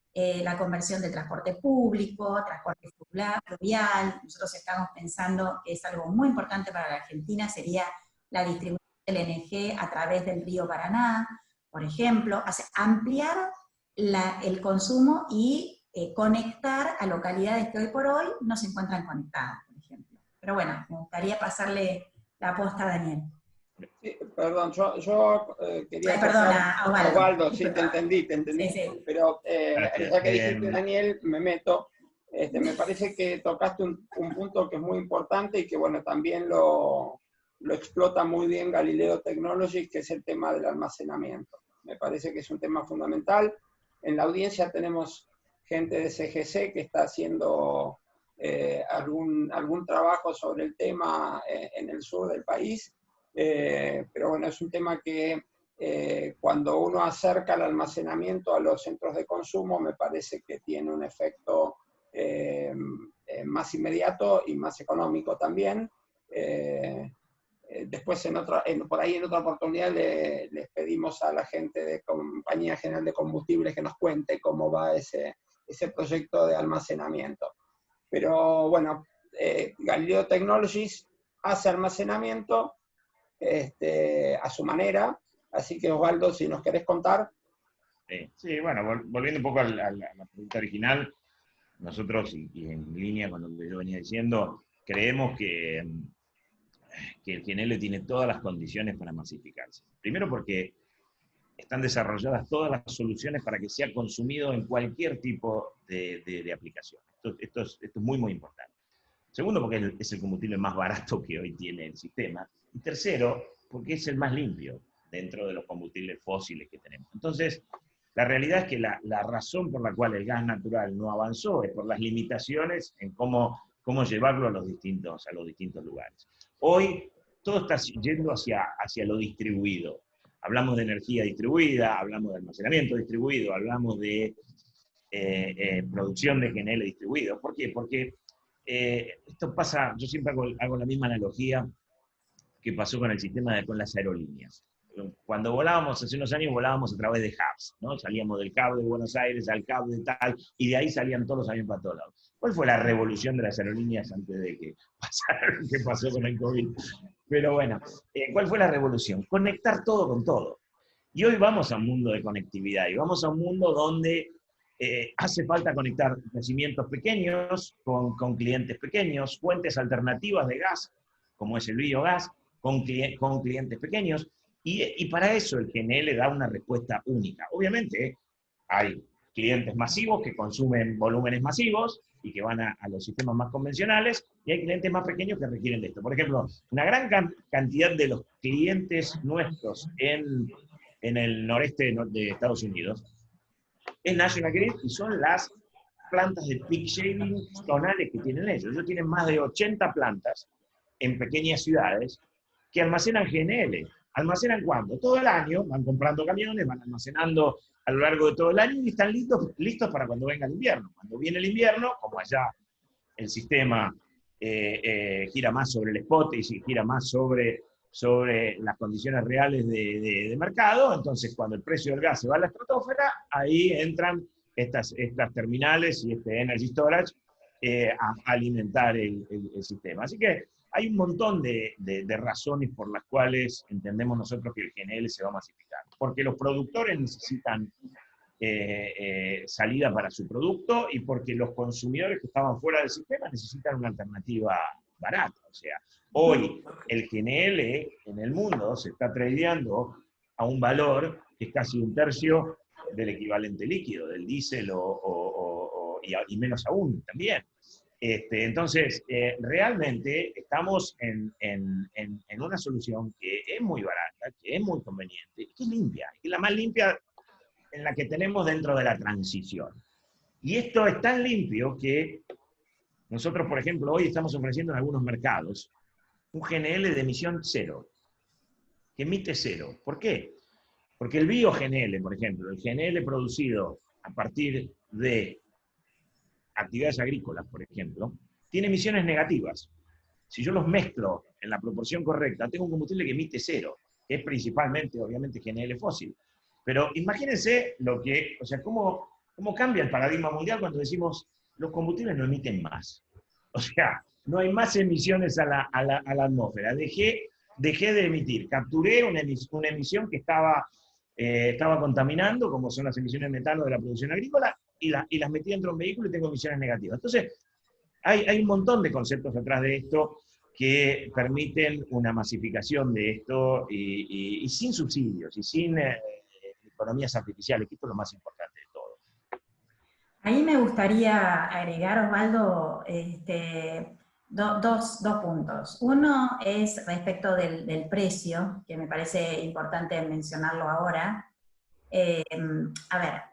la conversión de transporte público, transporte fluvial. Nosotros estamos pensando que es algo muy importante para la Argentina, sería la distribución del LNG a través del río Paraná, por ejemplo, ampliar el consumo y conectar a localidades que hoy por hoy no se encuentran conectadas, por ejemplo. Pero bueno, me gustaría pasarle la posta a Daniel. Sí, perdón, yo quería... Ay, perdona, Osvaldo, sí, te entendí. Sí, sí. Pero ya que dijiste Daniel, me meto. Me parece que tocaste un punto que es muy importante y que, bueno, también lo explota muy bien Galileo Technologies, que es el tema del almacenamiento. Me parece que es un tema fundamental. En la audiencia tenemos gente de CGC que está haciendo algún trabajo sobre el tema en el sur del país, pero bueno, es un tema que cuando uno acerca el almacenamiento a los centros de consumo, me parece que tiene un efecto más inmediato y más económico también. Después, por ahí en otra oportunidad, les pedimos a la gente de Compañía General de Combustibles que nos cuente cómo va ese proyecto de almacenamiento. Pero bueno, Galileo Technologies hace almacenamiento a su manera, así que Osvaldo, si nos querés contar. Sí, bueno, volviendo un poco a la pregunta original, nosotros, y en línea con lo que yo venía diciendo, creemos que el GNL tiene todas las condiciones para masificarse. Primero porque están desarrolladas todas las soluciones para que sea consumido en cualquier tipo de aplicación. Esto es muy, muy importante. Segundo, porque es el combustible más barato que hoy tiene el sistema. Y tercero, porque es el más limpio dentro de los combustibles fósiles que tenemos. Entonces, la realidad es que la razón por la cual el gas natural no avanzó es por las limitaciones en cómo llevarlo a los distintos lugares. Hoy todo está yendo hacia lo distribuido. Hablamos de energía distribuida, hablamos de almacenamiento distribuido, hablamos de producción de GNL distribuido. ¿Por qué? Porque esto pasa, yo siempre hago la misma analogía que pasó con el sistema con las aerolíneas. Cuando volábamos, hace unos años, volábamos a través de hubs, ¿no? Salíamos del Cabo de Buenos Aires al Cabo de tal, y de ahí salían todos los aviones para todos lados. ¿Cuál fue la revolución de las aerolíneas antes de que pasara lo que pasó con el COVID? Pero bueno, ¿cuál fue la revolución? Conectar todo con todo. Y hoy vamos a un mundo de conectividad, y vamos a un mundo donde hace falta conectar yacimientos pequeños con clientes pequeños, fuentes alternativas de gas, como es el biogás, con clientes pequeños. Y para eso el GNL da una respuesta única. Obviamente hay clientes masivos que consumen volúmenes masivos y que van a los sistemas más convencionales, y hay clientes más pequeños que requieren de esto. Por ejemplo, una gran cantidad de los clientes nuestros en el noreste de Estados Unidos es National Grid y son las plantas de peak shaving zonales que tienen ellos. Ellos tienen más de 80 plantas en pequeñas ciudades que almacenan GNL. ¿Almacenan cuándo? Todo el año, van comprando camiones, van almacenando a lo largo de todo el año y están listos para cuando venga el invierno. Cuando viene el invierno, como allá el sistema gira más sobre el spot y gira más sobre las condiciones reales de mercado, entonces cuando el precio del gas se va a la estratosfera, ahí entran estas terminales y este energy storage a alimentar el sistema. Así que hay un montón de razones por las cuales entendemos nosotros que el GNL se va a masificar. Porque los productores necesitan salida para su producto y porque los consumidores que estaban fuera del sistema necesitan una alternativa barata. O sea, hoy el GNL en el mundo se está tradeando a un valor que es casi un tercio del equivalente líquido, del diésel y menos aún también. Entonces, realmente estamos en una solución que es muy barata, que es muy conveniente, que es limpia, que es la más limpia en la que tenemos dentro de la transición. Y esto es tan limpio que nosotros, por ejemplo, hoy estamos ofreciendo en algunos mercados un GNL de emisión cero, que emite cero. ¿Por qué? Porque el bio-GNL, por ejemplo, el GNL producido a partir de actividades agrícolas, por ejemplo, tiene emisiones negativas. Si yo los mezclo en la proporción correcta, tengo un combustible que emite cero, que es principalmente, obviamente, GNL fósil. Pero imagínense cómo cambia el paradigma mundial cuando decimos los combustibles no emiten más. O sea, no hay más emisiones a la atmósfera. Dejé de emitir. Capturé una emisión que estaba contaminando, como son las emisiones de metano de la producción agrícola, y las metí dentro de un vehículo y tengo emisiones negativas. Entonces, hay un montón de conceptos detrás de esto que permiten una masificación de esto y sin subsidios y sin economías artificiales, que esto es lo más importante de todo. Ahí me gustaría agregar, Osvaldo, dos puntos. Uno es respecto del precio, que me parece importante mencionarlo ahora. A ver,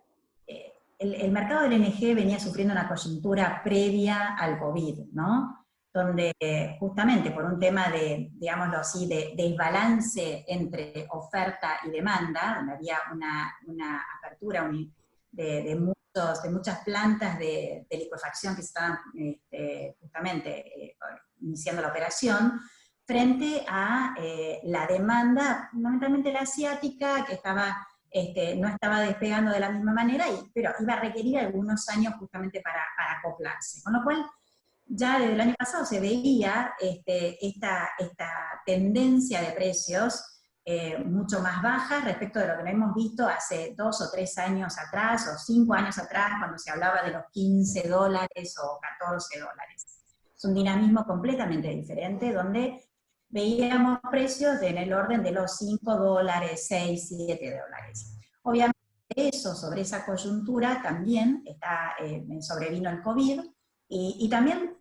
el mercado del LNG venía sufriendo una coyuntura previa al COVID, ¿no? Donde justamente por un tema de, digámoslo así, de desbalance entre oferta y demanda, donde había una apertura de muchas plantas de licuefacción que estaban justamente iniciando la operación, frente a la demanda, fundamentalmente la asiática, que no estaba despegando de la misma manera, pero iba a requerir algunos años justamente para acoplarse. Con lo cual, ya desde el año pasado se veía esta tendencia de precios mucho más baja respecto de lo que hemos visto hace 2 o 3 años atrás, o 5 años atrás, cuando se hablaba de los $15 o $14. Es un dinamismo completamente diferente, donde veíamos precios en el orden de los $5, $6, $7. Obviamente sobre esa coyuntura también sobrevino el COVID, y también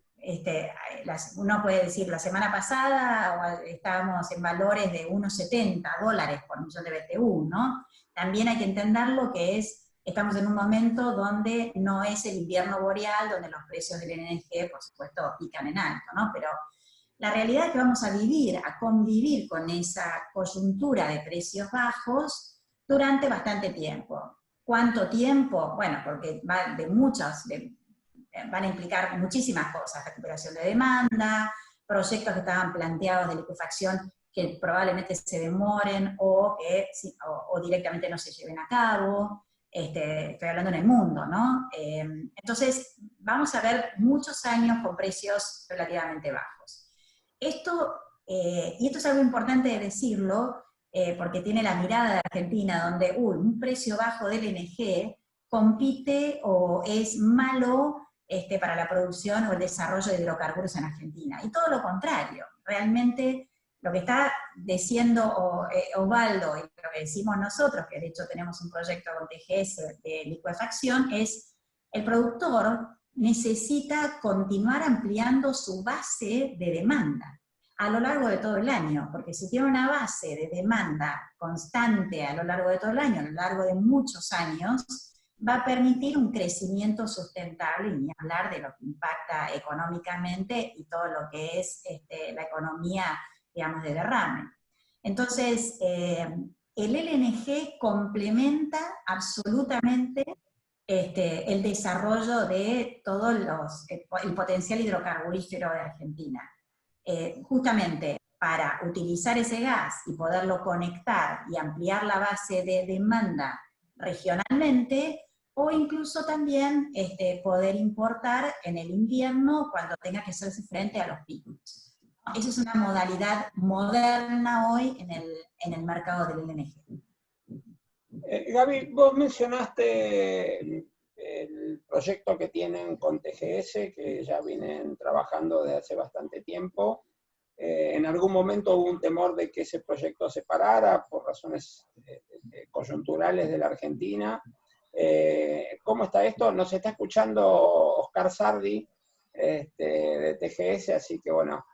uno puede decir, la semana pasada estábamos en valores de unos $70 por millón de BTU, ¿no? También hay que entender lo que estamos en un momento donde no es el invierno boreal, donde los precios del energía, por supuesto, pican en alto, ¿no? Pero la realidad es que vamos a convivir con esa coyuntura de precios bajos durante bastante tiempo. ¿Cuánto tiempo? Bueno, porque van a implicar muchísimas cosas: recuperación de demanda, proyectos que estaban planteados de licuefacción que probablemente se demoren o directamente no se lleven a cabo. Estoy hablando en el mundo, ¿no? Entonces, vamos a ver muchos años con precios relativamente bajos. Y esto es algo importante de decirlo, porque tiene la mirada de Argentina, donde un precio bajo del LNG compite o es malo para la producción o el desarrollo de hidrocarburos en Argentina. Y todo lo contrario, realmente lo que está diciendo Osvaldo y lo que decimos nosotros, que de hecho tenemos un proyecto con TGS de licuefacción, es el productor necesita continuar ampliando su base de demanda a lo largo de todo el año, porque si tiene una base de demanda constante a lo largo de todo el año, a lo largo de muchos años, va a permitir un crecimiento sustentable, y ni hablar de lo que impacta económicamente y todo lo que es la economía, digamos, de derrame. Entonces, el LNG complementa absolutamente el desarrollo de todo el potencial hidrocarburífero de Argentina. Justamente para utilizar ese gas y poderlo conectar y ampliar la base de demanda regionalmente, o incluso también poder importar en el invierno cuando tenga que hacerse frente a los picos. Esa es una modalidad moderna hoy en el mercado del LNG. Gaby, vos mencionaste el proyecto que tienen con TGS, que ya vienen trabajando desde hace bastante tiempo. En algún momento hubo un temor de que ese proyecto se parara por razones coyunturales de la Argentina. ¿Cómo está esto? Nos está escuchando Oscar Sardi de TGS, así que bueno,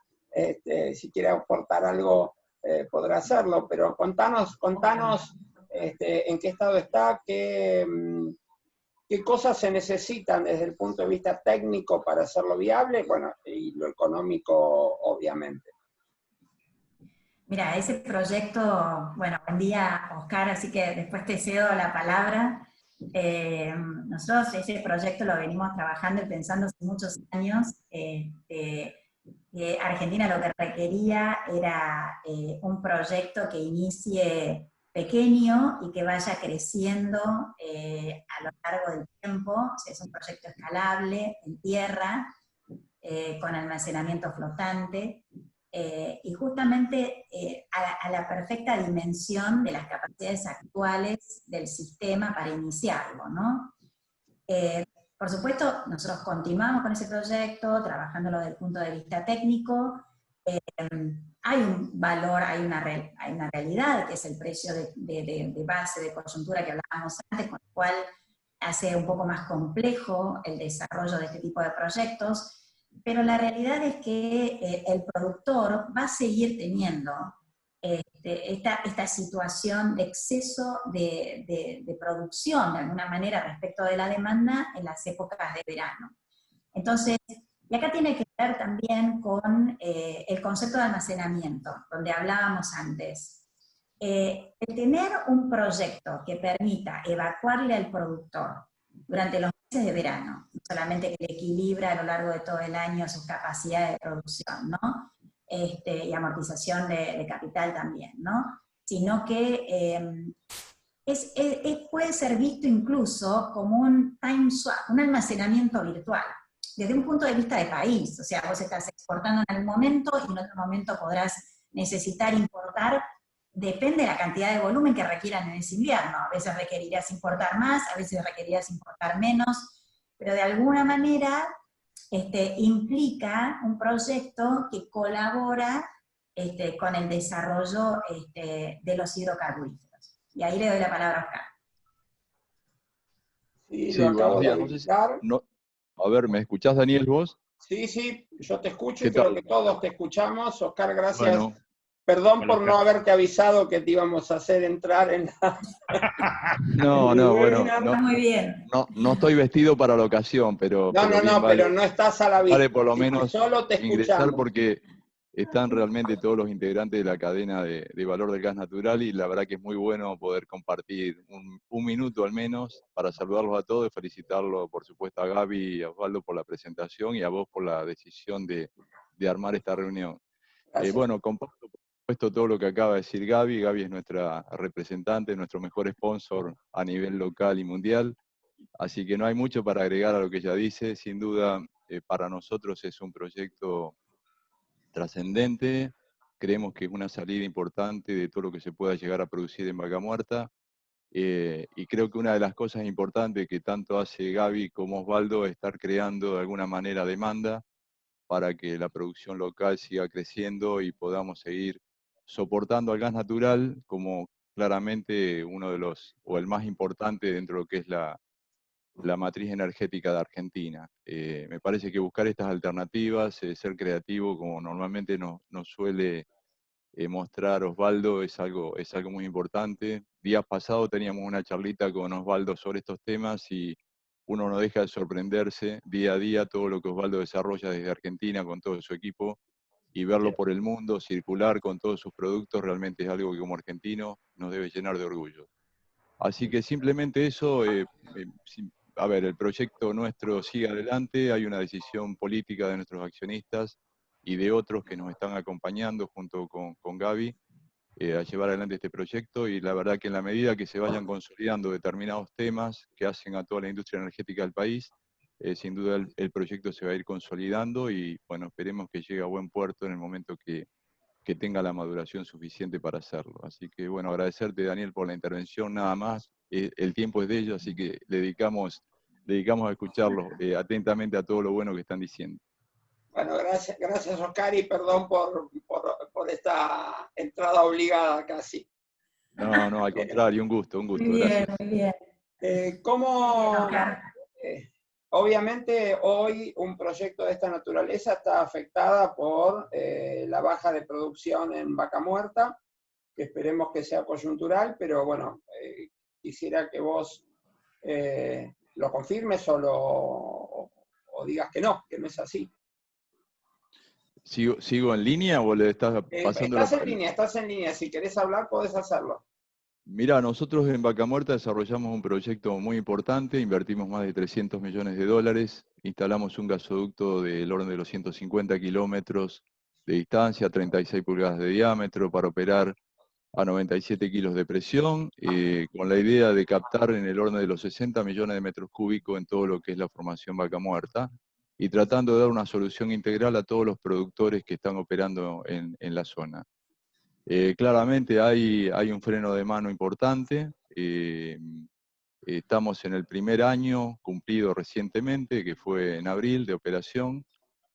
si quiere aportar algo podrá hacerlo, pero contanos en qué estado está, qué cosas se necesitan desde el punto de vista técnico para hacerlo viable, bueno, y lo económico, obviamente. Mira, ese proyecto, bueno, buen día, Oscar, así que después te cedo la palabra. Nosotros ese proyecto lo venimos trabajando y pensando hace muchos años. Argentina lo que requería era un proyecto que inicie pequeño y que vaya creciendo a lo largo del tiempo. O sea, es un proyecto escalable, en tierra, con almacenamiento flotante, y justamente a la perfecta dimensión de las capacidades actuales del sistema para iniciarlo, ¿no? Por supuesto, nosotros continuamos con ese proyecto, trabajándolo desde el punto de vista técnico. Hay un valor, hay una realidad, que es el precio de base de coyuntura que hablábamos antes, con el cual hace un poco más complejo el desarrollo de este tipo de proyectos, pero la realidad es que el productor va a seguir teniendo esta situación de exceso de producción, de alguna manera, respecto de la demanda en las épocas de verano. Entonces, y acá tiene que ver también con el concepto de almacenamiento, donde hablábamos antes. El tener un proyecto que permita evacuarle al productor durante los meses de verano, no solamente que le equilibra a lo largo de todo el año sus capacidades de producción, ¿no? Y amortización de capital también, ¿no? Sino que puede ser visto incluso como un time swap, un almacenamiento virtual, desde un punto de vista de país. O sea, vos estás exportando en algún momento y en otro momento podrás necesitar importar, depende de la cantidad de volumen que requieran en ese invierno. A veces requerirás importar más, a veces requerirás importar menos, pero de alguna manera implica un proyecto que colabora con el desarrollo de los hidrocarburíferos. Y ahí le doy la palabra a Oscar. Sí, lo acabo de habilitar. A ver, ¿me escuchás, Daniel, vos? Sí, yo te escucho y ¿Qué tal? creo que todos te escuchamos. Oscar, gracias. Bueno, Perdón por no haberte avisado que te íbamos a hacer entrar en la... bueno, muy bien. No estoy vestido para la ocasión, pero pero no estás a la vista. Vale por lo menos solo te ingresar escuchamos. porque están realmente todos los integrantes de la cadena de valor del gas natural y la verdad que es muy bueno poder compartir un minuto al menos para saludarlos a todos y felicitarlos, por supuesto, a Gaby y a Osvaldo por la presentación y a vos por la decisión de armar esta reunión. Bueno, comparto por supuesto todo lo que acaba de decir Gaby. Gaby es nuestra representante, nuestro mejor sponsor a nivel local y mundial, así que no hay mucho para agregar a lo que ella dice. Sin duda, para nosotros es un proyecto trascendente, creemos que es una salida importante de todo lo que se pueda llegar a producir en Vaca Muerta, y creo que una de las cosas importantes que tanto hace Gaby como Osvaldo es estar creando de alguna manera demanda para que la producción local siga creciendo y podamos seguir soportando al gas natural como claramente uno de los, o el más importante dentro de lo que es la matriz energética de Argentina. Me parece que buscar estas alternativas, ser creativo, como normalmente nos suele mostrar Osvaldo, es algo muy importante. Días pasados teníamos una charlita con Osvaldo sobre estos temas y uno no deja de sorprenderse día a día todo lo que Osvaldo desarrolla desde Argentina con todo su equipo, y verlo por el mundo, circular con todos sus productos, realmente es algo que como argentino nos debe llenar de orgullo. Así que simplemente eso, a ver, el proyecto nuestro sigue adelante, hay una decisión política de nuestros accionistas y de otros que nos están acompañando junto con Gaby a llevar adelante este proyecto, y la verdad que en la medida que se vayan consolidando determinados temas que hacen a toda la industria energética del país, sin duda el proyecto se va a ir consolidando y bueno, esperemos que llegue a buen puerto en el momento que tenga la maduración suficiente para hacerlo. Así que bueno, agradecerte Daniel por la intervención, nada más. El tiempo es de ellos, así que dedicamos a escucharlos atentamente a todo lo bueno que están diciendo. Bueno, gracias Oscar, y perdón por esta entrada obligada casi. No, al contrario, un gusto, Muy bien, gracias. muy bien. Obviamente hoy un proyecto de esta naturaleza está afectada por la baja de producción en Vaca Muerta, que esperemos que sea coyuntural, pero bueno, quisiera que vos lo confirmes o digas que no es así. ¿Sigo en línea o le estás pasando Estás en línea, si querés hablar podés hacerlo. Mira, nosotros en Vaca Muerta desarrollamos un proyecto muy importante, invertimos más de 300 millones de dólares, instalamos un gasoducto del orden de los 150 kilómetros de distancia, 36 pulgadas de diámetro, para operar a 97 kilos de presión, con la idea de captar en el orden de los 60 millones de metros cúbicos en todo lo que es la formación Vaca Muerta, y tratando de dar una solución integral a todos los productores que están operando en la zona. Claramente hay un freno de mano importante. Estamos en el primer año cumplido recientemente, que fue en abril, de operación.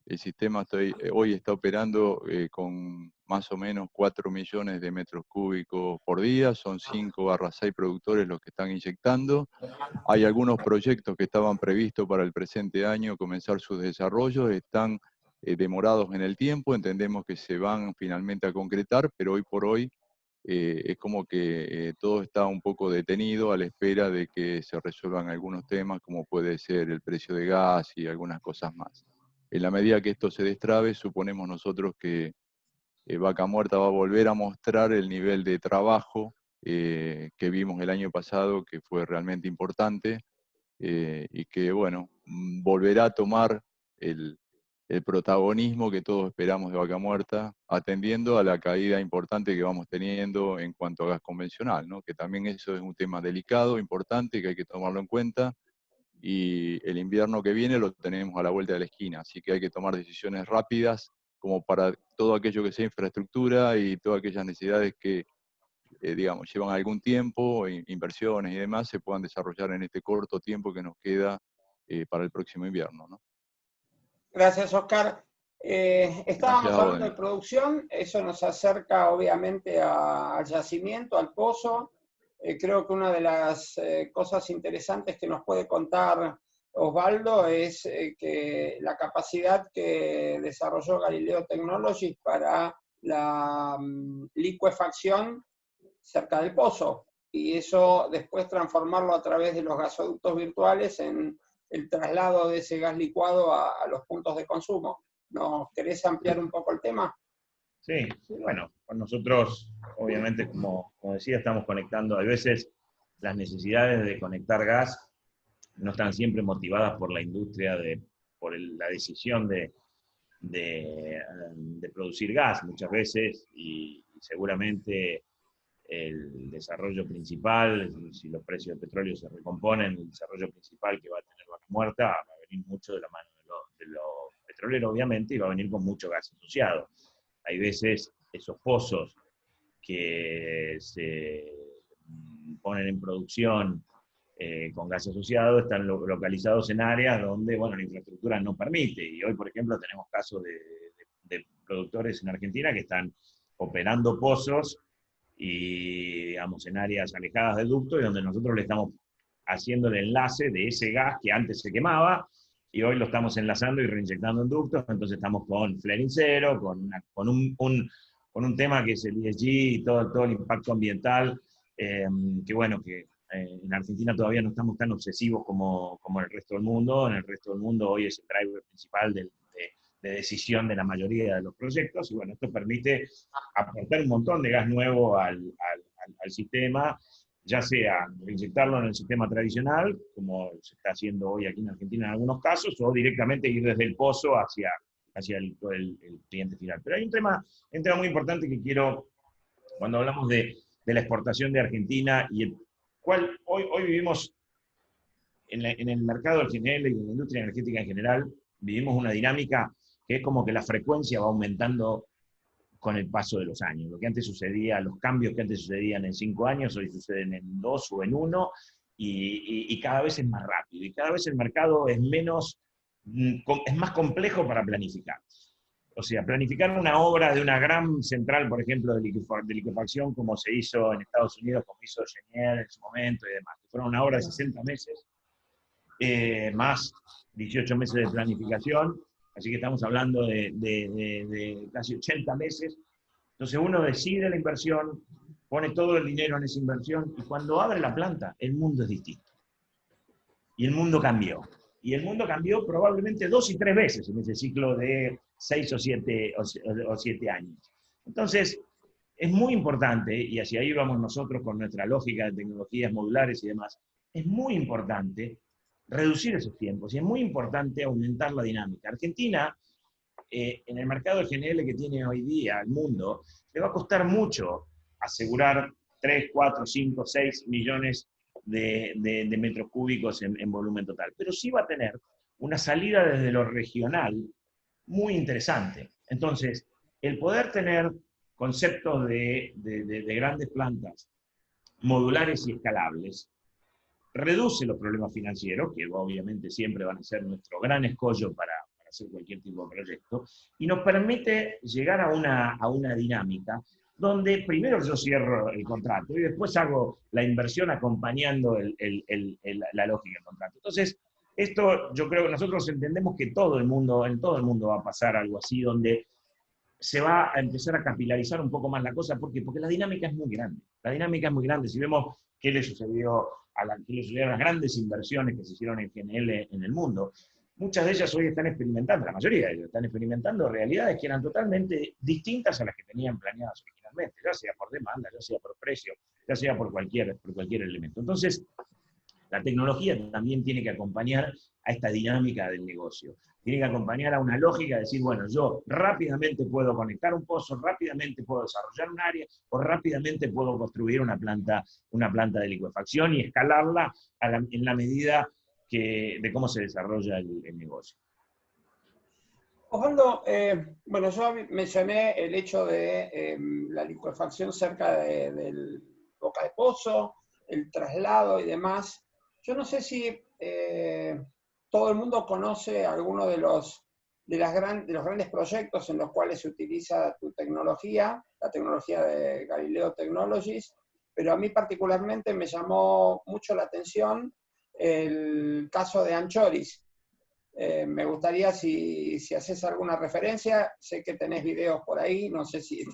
El sistema hoy está operando con más o menos 4 millones de metros cúbicos por día. Son 5/6 productores los que están inyectando. Hay algunos proyectos que estaban previstos para el presente año comenzar sus desarrollos, están demorados en el tiempo, entendemos que se van finalmente a concretar, pero hoy por hoy es como que todo está un poco detenido a la espera de que se resuelvan algunos temas, como puede ser el precio de gas y algunas cosas más. En la medida que esto se destrabe, suponemos nosotros que Vaca Muerta va a volver a mostrar el nivel de trabajo que vimos el año pasado, que fue realmente importante, y que, bueno, volverá a tomar el protagonismo que todos esperamos de Vaca Muerta, atendiendo a la caída importante que vamos teniendo en cuanto a gas convencional, ¿no? Que también eso es un tema delicado, importante, que hay que tomarlo en cuenta, y el invierno que viene lo tenemos a la vuelta de la esquina, así que hay que tomar decisiones rápidas como para todo aquello que sea infraestructura y todas aquellas necesidades que digamos, llevan algún tiempo, inversiones y demás, se puedan desarrollar en este corto tiempo que nos queda para el próximo invierno, ¿no? Gracias, Oscar. Estábamos hablando de Daniel. producción, eso nos acerca obviamente al yacimiento, al pozo. Creo que una de las cosas interesantes que nos puede contar Osvaldo es que la capacidad que desarrolló Galileo Technologies para la licuefacción cerca del pozo, y eso después transformarlo a través de los gasoductos virtuales en el traslado de ese gas licuado a los puntos de consumo. ¿Nos querés ampliar un poco el tema? Sí, bueno, con nosotros, obviamente, como decía, estamos conectando. A veces las necesidades de conectar gas no están siempre motivadas por la industria, por la decisión de producir gas muchas veces, y seguramente el desarrollo principal, si los precios del petróleo se recomponen, el desarrollo principal que va a tener Vaca Muerta va a venir mucho de la mano de los petroleros, obviamente, y va a venir con mucho gas asociado. Hay veces esos pozos que se ponen en producción con gas asociado están localizados en áreas donde, bueno, la infraestructura no permite. Y hoy, por ejemplo, tenemos casos de productores en Argentina que están operando pozos y, digamos, en áreas alejadas del ducto, y donde nosotros le estamos haciendo el enlace de ese gas que antes se quemaba, y hoy lo estamos enlazando y reinyectando en ductos. Entonces estamos con flaring cero, con un tema que es el ESG y todo el impacto ambiental, que bueno, que en Argentina todavía no estamos tan obsesivos como en el resto del mundo. En el resto del mundo hoy es el driver principal de decisión de la mayoría de los proyectos, y bueno, esto permite aportar un montón de gas nuevo al sistema, ya sea inyectarlo en el sistema tradicional, como se está haciendo hoy aquí en Argentina en algunos casos, o directamente ir desde el pozo hacia el cliente final. Pero hay un tema muy importante que quiero, cuando hablamos de la exportación de Argentina, y el cual hoy vivimos en el mercado del GNL y en la industria energética en general, vivimos una dinámica que es como que la frecuencia va aumentando con el paso de los años. Lo que antes sucedía, los cambios que antes sucedían en 5 años, hoy suceden en 2 o en 1, y cada vez es más rápido, y cada vez el mercado es más complejo para planificar. O sea, planificar una obra de una gran central, por ejemplo, de liquefacción, como se hizo en Estados Unidos, como hizo Cheniere en su momento y demás, que fueron una obra de 60 meses, más 18 meses de planificación, así que estamos hablando de casi 80 meses. Entonces uno decide la inversión, pone todo el dinero en esa inversión, y cuando abre la planta, el mundo es distinto. Y el mundo cambió. Y el mundo cambió probablemente 2 y 3 veces en ese ciclo de 6 o 7 años. Entonces, es muy importante, y hacia ahí vamos nosotros con nuestra lógica de tecnologías modulares y demás, es muy importante reducir esos tiempos, y es muy importante aumentar la dinámica. Argentina, en el mercado de GNL que tiene hoy día el mundo, le va a costar mucho asegurar 3, 4, 5, 6 millones de metros cúbicos en volumen total. Pero sí va a tener una salida desde lo regional muy interesante. Entonces, el poder tener conceptos de grandes plantas modulares y escalables reduce los problemas financieros, que obviamente siempre van a ser nuestro gran escollo para hacer cualquier tipo de proyecto, y nos permite llegar a una dinámica donde primero yo cierro el contrato y después hago la inversión acompañando la lógica del contrato. Entonces, esto yo creo que nosotros entendemos que en todo el mundo va a pasar algo así, donde se va a empezar a capilarizar un poco más la cosa. ¿Por qué? Porque la dinámica es muy grande. La dinámica es muy grande. Si vemos qué le sucedieron a las grandes inversiones que se hicieron en GNL en el mundo, muchas de ellas hoy están experimentando, la mayoría de ellas están experimentando realidades que eran totalmente distintas a las que tenían planeadas originalmente, ya sea por demanda, ya sea por precio, ya sea por cualquier elemento. Entonces, la tecnología también tiene que acompañar a esta dinámica del negocio. Tiene que acompañar a una lógica de decir, bueno, yo rápidamente puedo conectar un pozo, rápidamente puedo desarrollar un área, o rápidamente puedo construir una planta de liquefacción y escalarla en la medida de cómo se desarrolla el negocio. Osvaldo, bueno, yo mencioné el hecho de la liquefacción cerca del boca de pozo, el traslado y demás. Yo no sé si todo el mundo conoce alguno de los grandes proyectos en los cuales se utiliza tu tecnología, la tecnología de Galileo Technologies, pero a mí particularmente me llamó mucho la atención el caso de Anchoris. Me gustaría si haces alguna referencia, sé que tenés videos por ahí, no sé si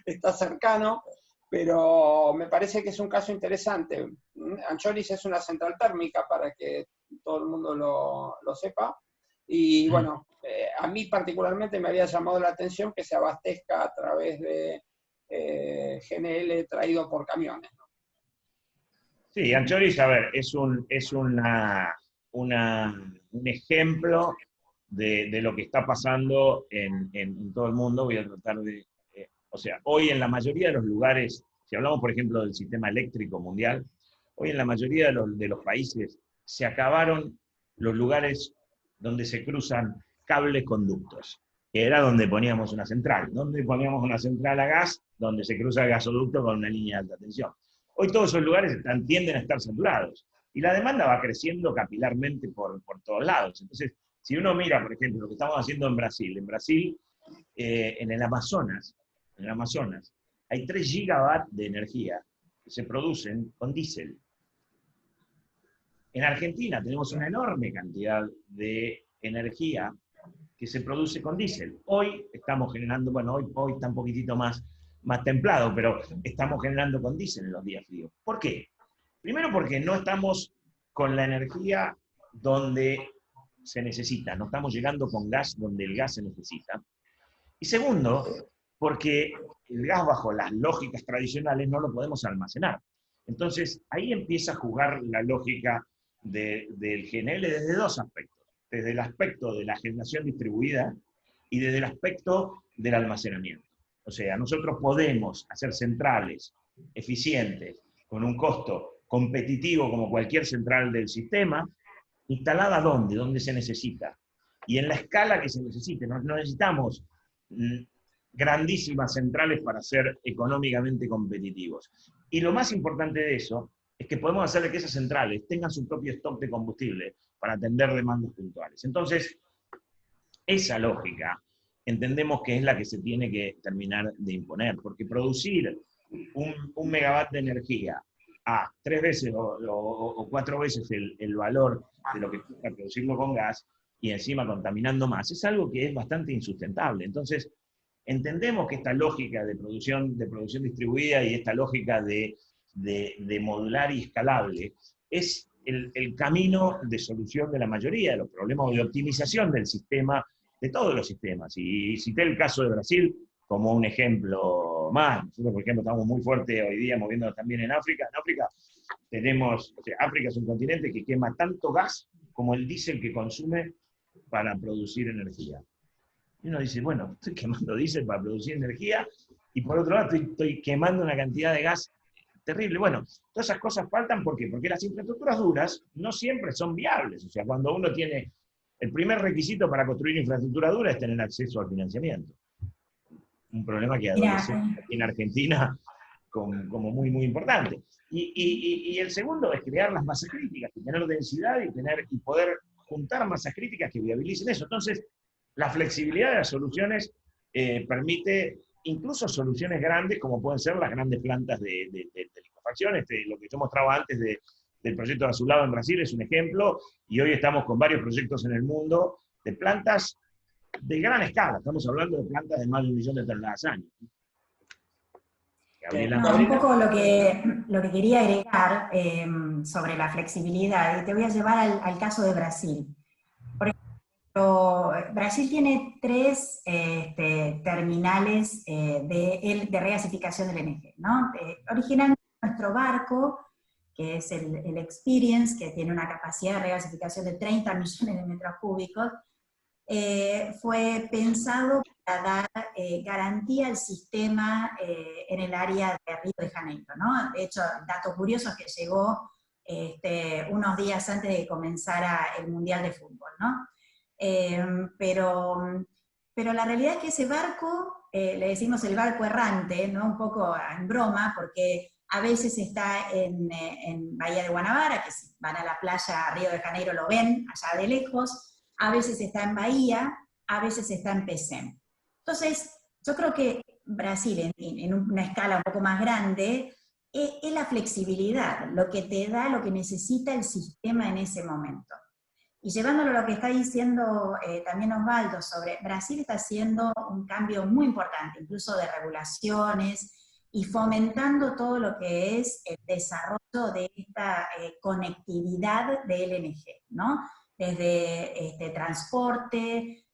está cercano, pero me parece que es un caso interesante. Anchoris es una central térmica, para que todo el mundo lo sepa, y bueno, a mí particularmente me había llamado la atención que se abastezca a través de GNL traído por camiones, ¿no? Sí, Anchoris, a ver, es un ejemplo de lo que está pasando en todo el mundo. Voy a tratar de... o sea, hoy en la mayoría de los lugares, si hablamos por ejemplo del sistema eléctrico mundial, hoy en la mayoría de los países se acabaron los lugares donde se cruzan cables conductos, que era donde poníamos una central. Donde poníamos una central a gas, donde se cruza el gasoducto con una línea de alta tensión. Hoy todos esos lugares tienden a estar saturados, y la demanda va creciendo capilarmente por todos lados. Entonces, si uno mira, por ejemplo, lo que estamos haciendo en Brasil, en el Amazonas, en el Amazonas, hay 3 gigawatts de energía que se producen con diésel. En Argentina tenemos una enorme cantidad de energía que se produce con diésel. Hoy estamos generando, bueno, hoy está un poquitito más templado, pero estamos generando con diésel en los días fríos. ¿Por qué? Primero porque no estamos con la energía donde se necesita, no estamos llegando con gas donde el gas se necesita. Y segundo, porque el gas bajo las lógicas tradicionales no lo podemos almacenar. Entonces, ahí empieza a jugar la lógica del GNL desde 2 aspectos. Desde el aspecto de la generación distribuida y desde el aspecto del almacenamiento. O sea, nosotros podemos hacer centrales eficientes, con un costo competitivo como cualquier central del sistema, instalada ¿dónde? Donde se necesita. Y en la escala que se necesite. No necesitamos grandísimas centrales para ser económicamente competitivos. Y lo más importante de eso es que podemos hacer que esas centrales tengan su propio stock de combustible para atender demandas puntuales. Entonces, esa lógica entendemos que es la que se tiene que terminar de imponer, porque producir un megawatt de energía a 3 veces o 4 veces el valor de lo que cuesta producirlo con gas, y encima contaminando más, es algo que es bastante insustentable. Entonces, entendemos que esta lógica de producción distribuida y esta lógica de modular y escalable es el camino de solución de la mayoría de los problemas o de optimización del sistema, de todos los sistemas. Y cité el caso de Brasil como un ejemplo más. Nosotros, por ejemplo, estamos muy fuertes hoy día moviéndonos también en África. En África tenemos, o sea, África es un continente que quema tanto gas como el diésel que consume para producir energía. Y uno dice, bueno, estoy quemando diésel para producir energía, y por otro lado estoy quemando una cantidad de gas terrible. Bueno, todas esas cosas faltan, ¿por qué? Porque las infraestructuras duras no siempre son viables. O sea, cuando uno tiene, el primer requisito para construir infraestructura dura es tener acceso al financiamiento. Un problema que adolece aquí en Argentina como muy, muy importante. Y el segundo es crear las masas críticas, y tener densidad y poder juntar masas críticas que viabilicen eso. Entonces, la flexibilidad de las soluciones permite incluso soluciones grandes, como pueden ser las grandes plantas de liquefacción. Lo que yo mostraba antes del proyecto de Azulado en Brasil es un ejemplo, y hoy estamos con varios proyectos en el mundo de plantas de gran escala. Estamos hablando de plantas de más de 1 millón de toneladas al año. No, un poco lo que quería agregar sobre la flexibilidad, y te voy a llevar al caso de Brasil. Por ejemplo, Brasil tiene 3 terminales de regasificación del LNG, ¿no? Originalmente nuestro barco, que es el Experience, que tiene una capacidad de regasificación de 30 millones de metros cúbicos, fue pensado para dar garantía al sistema en el área de Río de Janeiro, ¿no? De hecho, dato curioso es que llegó unos días antes de que comenzara el Mundial de Fútbol, ¿no? Pero la realidad es que ese barco, le decimos el barco errante, ¿no? Un poco en broma, porque a veces está en Bahía de Guanabara, que si van a la playa a Río de Janeiro lo ven allá de lejos. A veces está en Bahía, a veces está en Pecém. Entonces, yo creo que Brasil, en una escala un poco más grande, es la flexibilidad, lo que te da, lo que necesita el sistema en ese momento. Y llevándolo a lo que está diciendo también Osvaldo sobre Brasil, está haciendo un cambio muy importante, incluso de regulaciones, y fomentando todo lo que es el desarrollo de esta conectividad de LNG, ¿no? Desde transporte,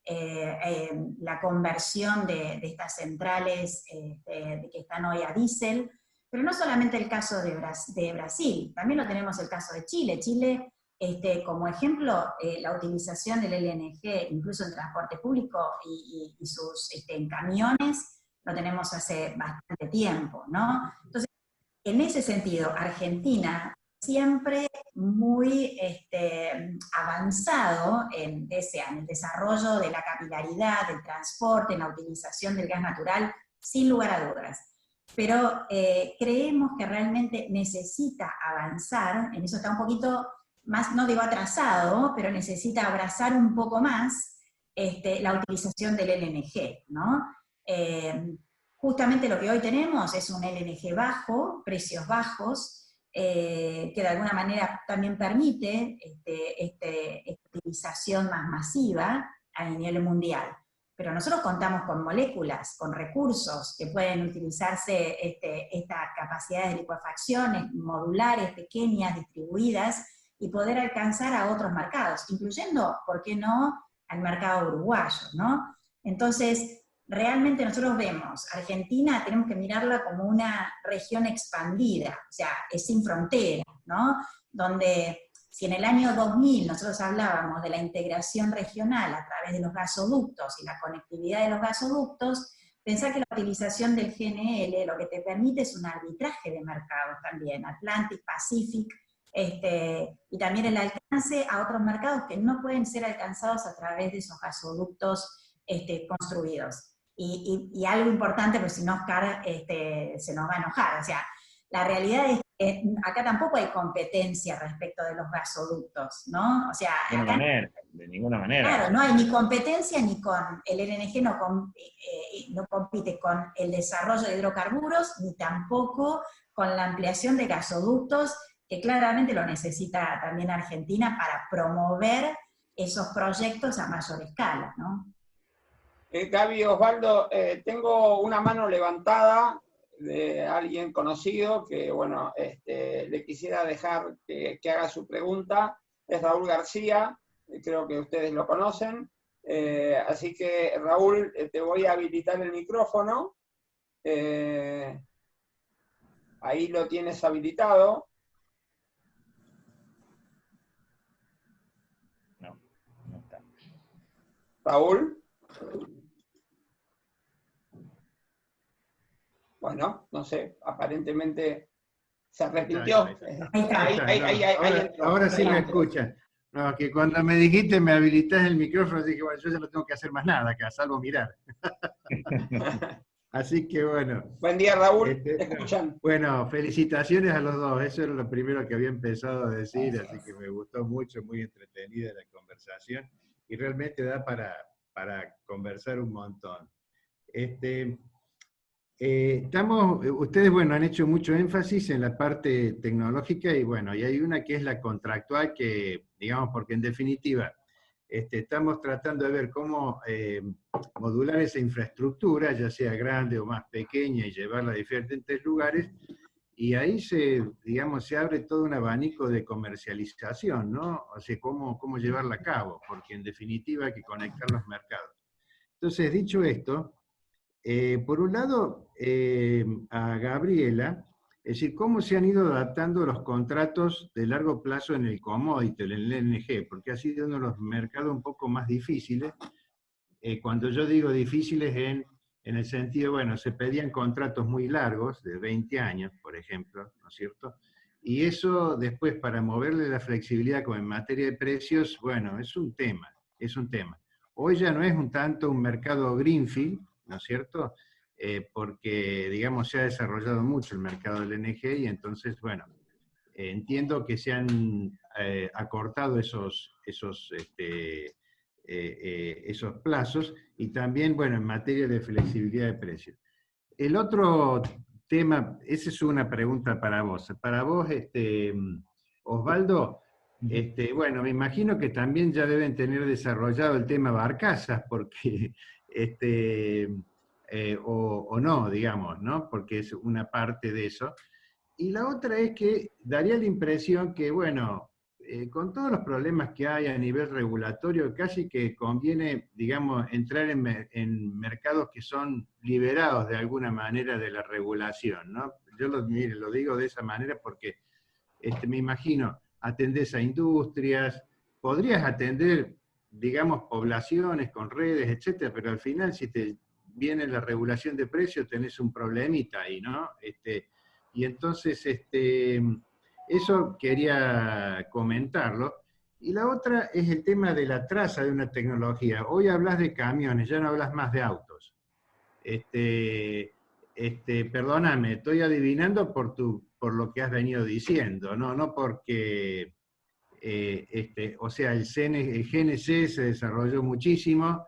la conversión de estas centrales que están hoy a diésel, pero no solamente el caso de Brasil, también lo tenemos el caso de Chile. Chile, como ejemplo, la utilización del LNG, incluso en transporte público y sus en camiones, lo tenemos hace bastante tiempo, ¿no? Entonces, en ese sentido, Argentina siempre muy avanzado en el desarrollo de la capilaridad, del transporte, en la utilización del gas natural, sin lugar a dudas. Pero creemos que realmente necesita avanzar, en eso está un poquito más, no digo atrasado, pero necesita abrazar un poco más la utilización del LNG, ¿no? justamente lo que hoy tenemos es un LNG bajo, precios bajos, que de alguna manera también permite esta utilización más masiva a nivel mundial. Pero nosotros contamos con moléculas, con recursos que pueden utilizarse, estas capacidades de licuefacción modulares, pequeñas, distribuidas, y poder alcanzar a otros mercados, incluyendo, ¿por qué no?, al mercado uruguayo, ¿no? Entonces, realmente nosotros vemos, Argentina tenemos que mirarla como una región expandida, o sea, es sin fronteras, ¿no? Donde, si en el año 2000 nosotros hablábamos de la integración regional a través de los gasoductos y la conectividad de los gasoductos, pensá que la utilización del GNL lo que te permite es un arbitraje de mercados también, Atlantic, Pacific, y también el alcance a otros mercados que no pueden ser alcanzados a través de esos gasoductos construidos. Y algo importante, porque si no Oscar se nos va a enojar, o sea, la realidad es que acá tampoco hay competencia respecto de los gasoductos, ¿no? O sea, de ninguna manera. Claro, no hay ni competencia ni con el LNG, no compite con el desarrollo de hidrocarburos, ni tampoco con la ampliación de gasoductos, que claramente lo necesita también Argentina para promover esos proyectos a mayor escala, ¿no? Gaby, Osvaldo, tengo una mano levantada de alguien conocido que, bueno, le quisiera dejar que haga su pregunta. Es Raúl García, creo que ustedes lo conocen. Así que, Raúl, te voy a habilitar el micrófono. Ahí lo tienes habilitado. No está. Raúl. Bueno, no sé, aparentemente se arrepintió. Ahora sí me escuchan. No, que cuando me dijiste me habilitas el micrófono, dije, bueno, yo ya no tengo que hacer más nada acá, salvo mirar. Así que bueno. Buen día, Raúl, te escuchan. Bueno, felicitaciones a los dos, eso era lo primero que había empezado a decir, así que me gustó mucho, muy entretenida la conversación, y realmente da para conversar un montón. Ustedes, bueno, han hecho mucho énfasis en la parte tecnológica y bueno, y hay una que es la contractual que, digamos, porque en definitiva, estamos tratando de ver cómo modular esa infraestructura, ya sea grande o más pequeña, y llevarla a diferentes lugares, y ahí digamos, se abre todo un abanico de comercialización, ¿no? O sea, cómo llevarla a cabo, porque en definitiva hay que conectar los mercados. Entonces, dicho esto, por un lado, a Gabriela, es decir, cómo se han ido adaptando los contratos de largo plazo en el commodity, en el LNG, porque ha sido uno de los mercados un poco más difíciles. Cuando yo digo difíciles en el sentido, bueno, se pedían contratos muy largos, de 20 años, por ejemplo, ¿no es cierto? Y eso después, para moverle la flexibilidad como en materia de precios, bueno, es un tema, es un tema. Hoy ya no es un tanto un mercado greenfield, ¿no es cierto? Porque, digamos, se ha desarrollado mucho el mercado del LNG y entonces, bueno, entiendo que se han acortado esos plazos y también, bueno, en materia de flexibilidad de precios. El otro tema, esa es una pregunta para vos. Para vos, Osvaldo, bueno, me imagino que también ya deben tener desarrollado el tema barcazas, porque o no, digamos, ¿no? Porque es una parte de eso. Y la otra es que daría la impresión que, bueno, con todos los problemas que hay a nivel regulatorio, casi que conviene, digamos, entrar en mercados que son liberados de alguna manera de la regulación, ¿no? Yo lo digo de esa manera porque me imagino, atendés a industrias, podrías atender, digamos, poblaciones con redes, etcétera, pero al final si te viene la regulación de precios tenés un problemita ahí, ¿no? Y entonces, eso quería comentarlo. Y la otra es el tema de la traza de una tecnología. Hoy hablas de camiones, ya no hablas más de autos. Perdóname, estoy adivinando por lo que has venido diciendo, no porque, o sea, el GNC se desarrolló muchísimo,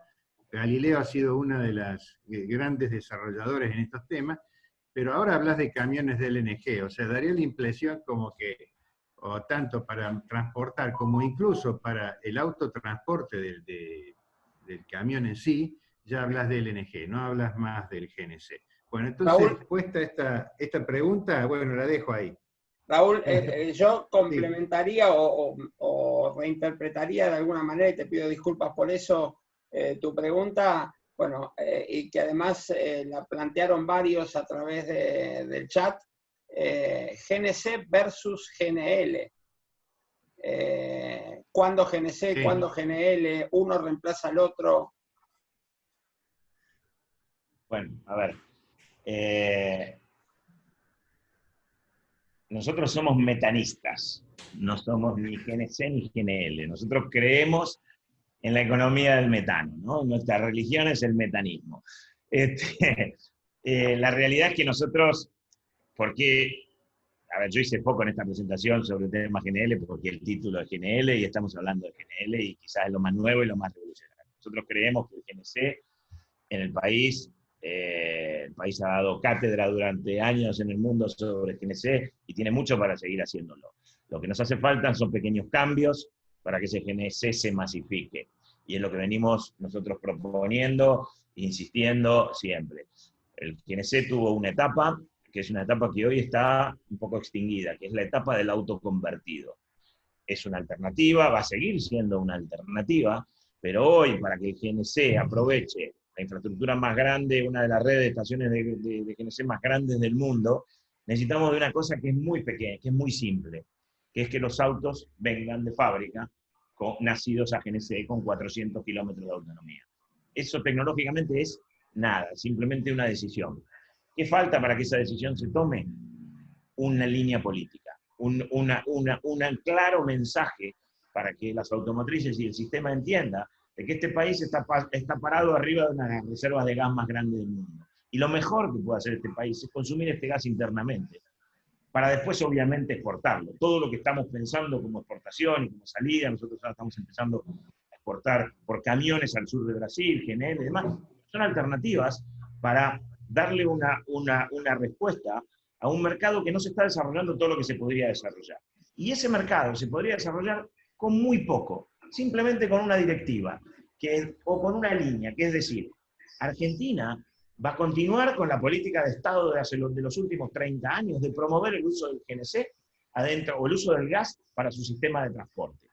Galileo ha sido una de las grandes desarrolladores en estos temas, pero ahora hablas de camiones de LNG, o sea, daría la impresión como que, o tanto para transportar como incluso para el autotransporte del camión en sí, ya hablas de LNG, no hablas más del GNC. Bueno, entonces, Raúl, puesta esta pregunta, bueno, la dejo ahí. Raúl, yo complementaría o reinterpretaría de alguna manera, y te pido disculpas por eso, tu pregunta, bueno, y que además la plantearon varios a través del chat, GNC versus GNL. ¿Cuándo GNC, Sí. cuándo GNL? ¿Uno reemplaza al otro? Bueno, a ver. Nosotros somos metanistas, no somos ni GNC ni GNL. Nosotros creemos en la economía del metano, ¿no? Nuestra religión es el metanismo. La realidad es que nosotros, porque, a ver, yo hice poco en esta presentación sobre el tema GNL, porque el título es GNL y estamos hablando de GNL y quizás es lo más nuevo y lo más revolucionario. Nosotros creemos que el GNC en el país ha dado cátedra durante años en el mundo sobre GNC y tiene mucho para seguir haciéndolo. Lo que nos hace falta son pequeños cambios para que ese GNC se masifique. Y es lo que venimos nosotros proponiendo, insistiendo siempre. El GNC tuvo una etapa, que es una etapa que hoy está un poco extinguida, que es la etapa del autoconvertido. Es una alternativa, va a seguir siendo una alternativa, pero hoy para que el GNC aproveche la infraestructura más grande, una de las redes de estaciones de GNC más grandes del mundo, necesitamos de una cosa que es muy pequeña, que es muy simple, que es que los autos vengan de fábrica nacidos a GNC con 400 kilómetros de autonomía. Eso tecnológicamente es nada, simplemente una decisión. ¿Qué falta para que esa decisión se tome? Una línea política, un claro mensaje para que las automotrices y el sistema entienda de que este país está parado arriba de una de las reservas de gas más grandes del mundo. Y lo mejor que puede hacer este país es consumir este gas internamente, para después obviamente exportarlo. Todo lo que estamos pensando como exportación y como salida, nosotros ahora estamos empezando a exportar por camiones al sur de Brasil, GNL y demás, son alternativas para darle una respuesta a un mercado que no se está desarrollando todo lo que se podría desarrollar. Y ese mercado se podría desarrollar con muy poco, simplemente con una directiva o con una línea, que es decir, Argentina va a continuar con la política de Estado de los últimos 30 años de promover el uso del GNC adentro, o el uso del gas para su sistema de transporte.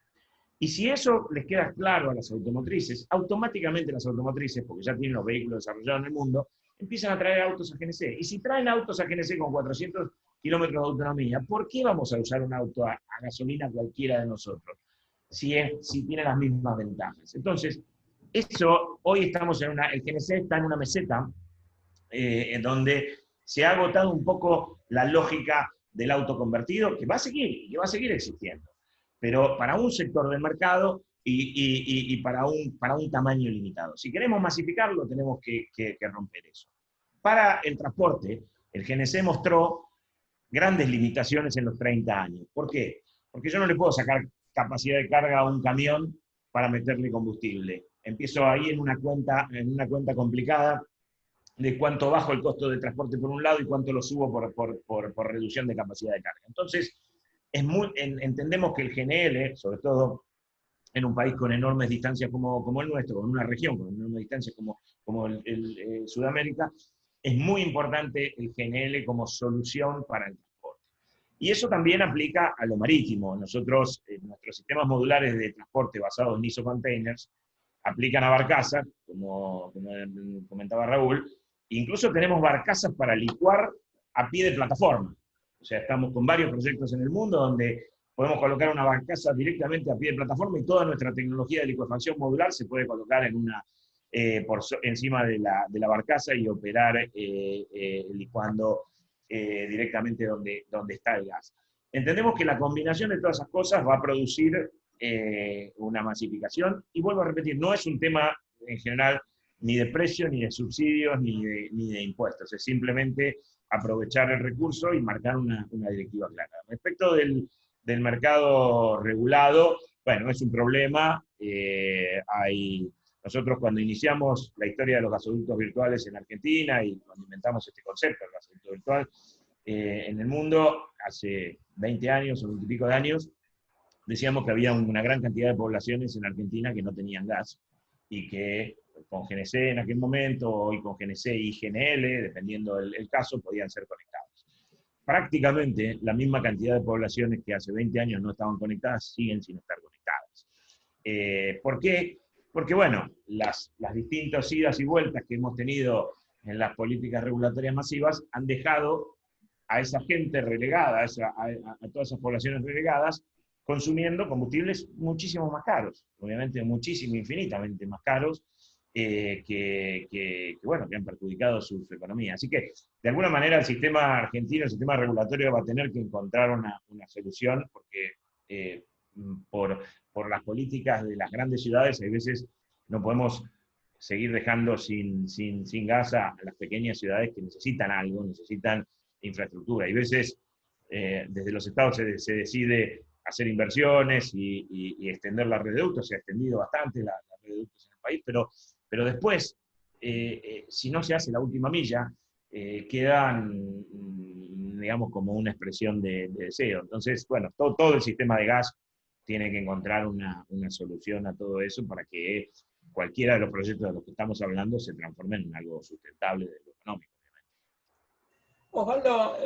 Y si eso les queda claro a las automotrices, automáticamente las automotrices, porque ya tienen los vehículos desarrollados en el mundo, empiezan a traer autos a GNC. Y si traen autos a GNC con 400 kilómetros de autonomía, ¿por qué vamos a usar un auto a gasolina cualquiera de nosotros? Si tiene las mismas ventajas. Entonces, eso, hoy estamos el GNC está en una meseta en donde se ha agotado un poco la lógica del auto convertido, que va a seguir existiendo, pero para un sector del mercado y para un tamaño limitado. Si queremos masificarlo, tenemos que romper eso. Para el transporte, el GNC mostró grandes limitaciones en los 30 años. ¿Por qué? Porque yo no le puedo sacar capacidad de carga a un camión para meterle combustible. Empiezo ahí en una cuenta complicada de cuánto bajo el costo de transporte por un lado y cuánto lo subo por reducción de capacidad de carga. Entonces, entendemos que el GNL, sobre todo en un país con enormes distancias como el nuestro, en una región con enormes distancias como Sudamérica, es muy importante el GNL como solución para el transporte. Y eso también aplica a lo marítimo. Nosotros, nuestros sistemas modulares de transporte basados en ISO containers, aplican a barcazas, como comentaba Raúl. Incluso tenemos barcazas para licuar a pie de plataforma. O sea, estamos con varios proyectos en el mundo donde podemos colocar una barcaza directamente a pie de plataforma y toda nuestra tecnología de licuefacción modular se puede colocar encima de la barcaza y operar licuando directamente donde está el gas. Entendemos que la combinación de todas esas cosas va a producir una masificación, y vuelvo a repetir, no es un tema en general ni de precio, ni de subsidios, ni de impuestos, es simplemente aprovechar el recurso y marcar una directiva clara. Respecto del mercado regulado, bueno, es un problema, Nosotros cuando iniciamos la historia de los gasoductos virtuales en Argentina y cuando inventamos este concepto del gasoducto virtual en el mundo, hace 20 años o 20 y pico de años, decíamos que había una gran cantidad de poblaciones en Argentina que no tenían gas y que con GNC en aquel momento, y con GNC y GNL, dependiendo el caso, podían ser conectados. Prácticamente la misma cantidad de poblaciones que hace 20 años no estaban conectadas siguen sin estar conectadas. ¿Por qué? Porque, bueno, las distintas idas y vueltas que hemos tenido en las políticas regulatorias masivas han dejado a esa gente relegada, a todas esas poblaciones relegadas, consumiendo combustibles muchísimo más caros, obviamente muchísimo, infinitamente más caros, bueno, que han perjudicado su economía. Así que, de alguna manera, el sistema argentino, el sistema regulatorio va a tener que encontrar una solución, porque por las políticas de las grandes ciudades, hay veces no podemos seguir dejando sin gas a las pequeñas ciudades que necesitan algo, necesitan infraestructura. Hay veces, desde los estados se decide hacer inversiones y extender la red de ductos. Se ha extendido bastante la red de ductos en el país, pero después, si no se hace la última milla, quedan, digamos, como una expresión de deseo. Entonces, bueno, todo el sistema de gas tiene que encontrar una solución a todo eso para que cualquiera de los proyectos de los que estamos hablando se transformen en algo sustentable de lo económico. Osvaldo,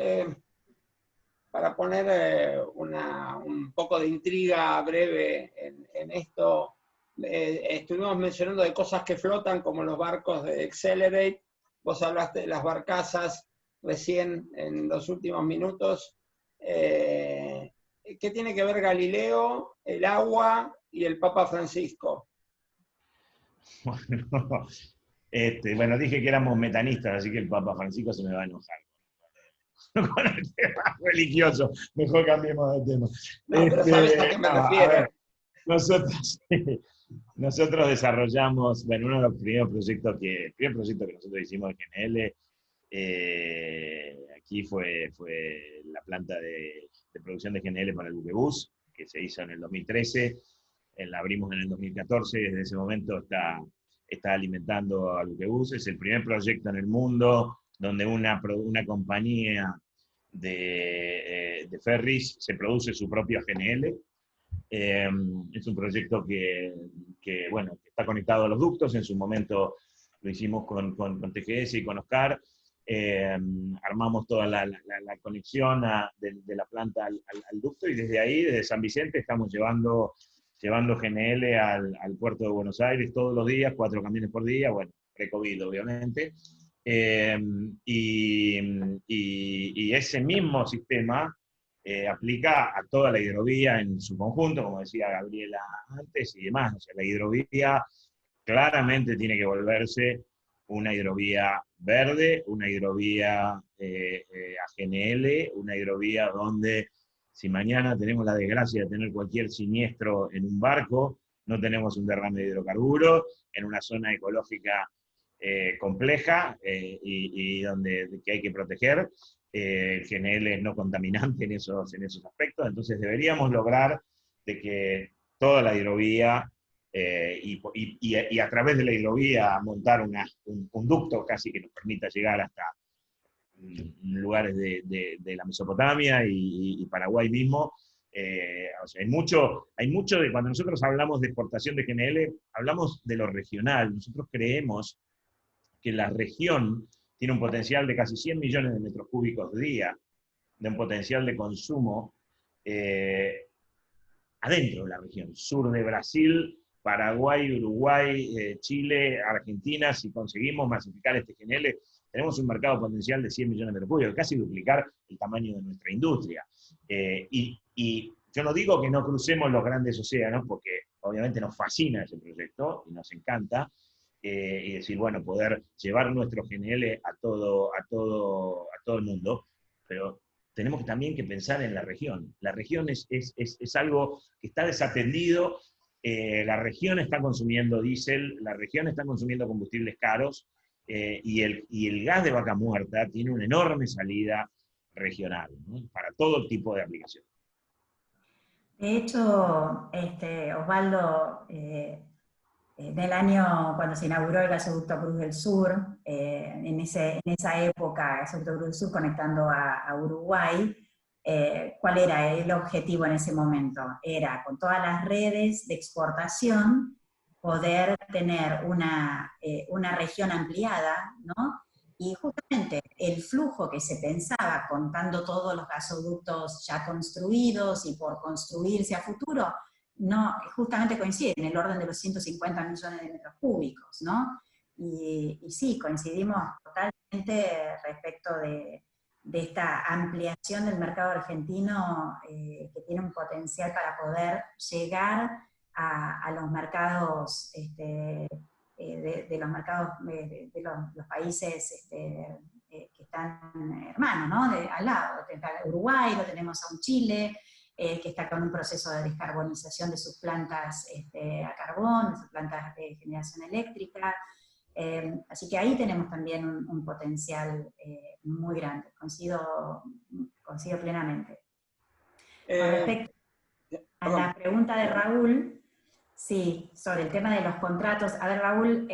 para poner un poco de intriga breve en esto, estuvimos mencionando de cosas que flotan, como los barcos de Accelerate. Vos hablaste de las barcazas recién en los últimos minutos. ¿Qué tiene que ver Galileo, el agua y el Papa Francisco? Bueno, dije que éramos metanistas, así que el Papa Francisco se me va a enojar con el tema religioso. Mejor cambiemos de tema. No, pero sabes a qué me refiero. A ver, nosotros desarrollamos, bueno, uno de los primeros proyectos el primer proyecto que nosotros hicimos en GNL, aquí fue la planta de producción de GNL para el buquebús, que se hizo en el 2013, la abrimos en el 2014, desde ese momento está alimentando al buquebús. Es el primer proyecto en el mundo donde una compañía de ferries se produce su propio GNL. Es un proyecto que está conectado a los ductos. En su momento lo hicimos con TGS y con Oscar. Armamos toda la conexión de la planta al ducto, y desde ahí, desde San Vicente, estamos llevando GNL al puerto de Buenos Aires todos los días, 4 camiones por día, bueno, pre-COVID obviamente. Y ese mismo sistema aplica a toda la hidrovía en su conjunto, como decía Gabriela antes y demás. O sea, la hidrovía claramente tiene que volverse una hidrovía verde, una hidrovía a GNL, una hidrovía donde, si mañana tenemos la desgracia de tener cualquier siniestro en un barco, no tenemos un derrame de hidrocarburos, en una zona ecológica compleja y que hay que proteger. El GNL es no contaminante en esos aspectos. Entonces deberíamos lograr de que toda la hidrovía, y a través de la hidrovía montar un ducto casi que nos permita llegar hasta lugares de la Mesopotamia y Paraguay mismo. O sea, hay mucho de cuando nosotros hablamos de exportación de GNL, hablamos de lo regional. Nosotros creemos que la región tiene un potencial de casi 100 millones de metros cúbicos día, de un potencial de consumo adentro de la región, sur de Brasil, Paraguay, Uruguay, Chile, Argentina. Si conseguimos masificar este GNL, tenemos un mercado potencial de 100 millones de metros cúbicos, casi duplicar el tamaño de nuestra industria. Y yo no digo que no crucemos los grandes océanos, porque obviamente nos fascina ese proyecto y nos encanta, y decir, bueno, poder llevar nuestro GNL a todo el mundo, pero tenemos también que pensar en la región. La región es algo que está desatendido. La región está consumiendo diésel, la región está consumiendo combustibles caros, y el gas de vaca muerta tiene una enorme salida regional, ¿no?, para todo tipo de aplicación. De hecho, Osvaldo, en el año cuando se inauguró el gasoducto Cruz del Sur, en esa época, el gasoducto Cruz del Sur conectando a Uruguay, ¿cuál era el objetivo en ese momento? Era, con todas las redes de exportación, poder tener una región ampliada, ¿no? Y justamente el flujo que se pensaba, contando todos los gasoductos ya construidos y por construirse a futuro, no, justamente coincide en el orden de los 150 millones de metros cúbicos, ¿no? Y sí, coincidimos totalmente respecto de esta ampliación del mercado argentino, que tiene un potencial para poder llegar a los mercados, de los mercados de los países que están hermanos, ¿no? Al lado, está Uruguay, lo tenemos a un Chile, que está con un proceso de descarbonización de sus plantas a carbón, de sus plantas de generación eléctrica. Así que ahí tenemos también un potencial muy grande, coincido plenamente. Con respecto a la pregunta de Raúl, sí, sobre el tema de los contratos. A ver, Raúl,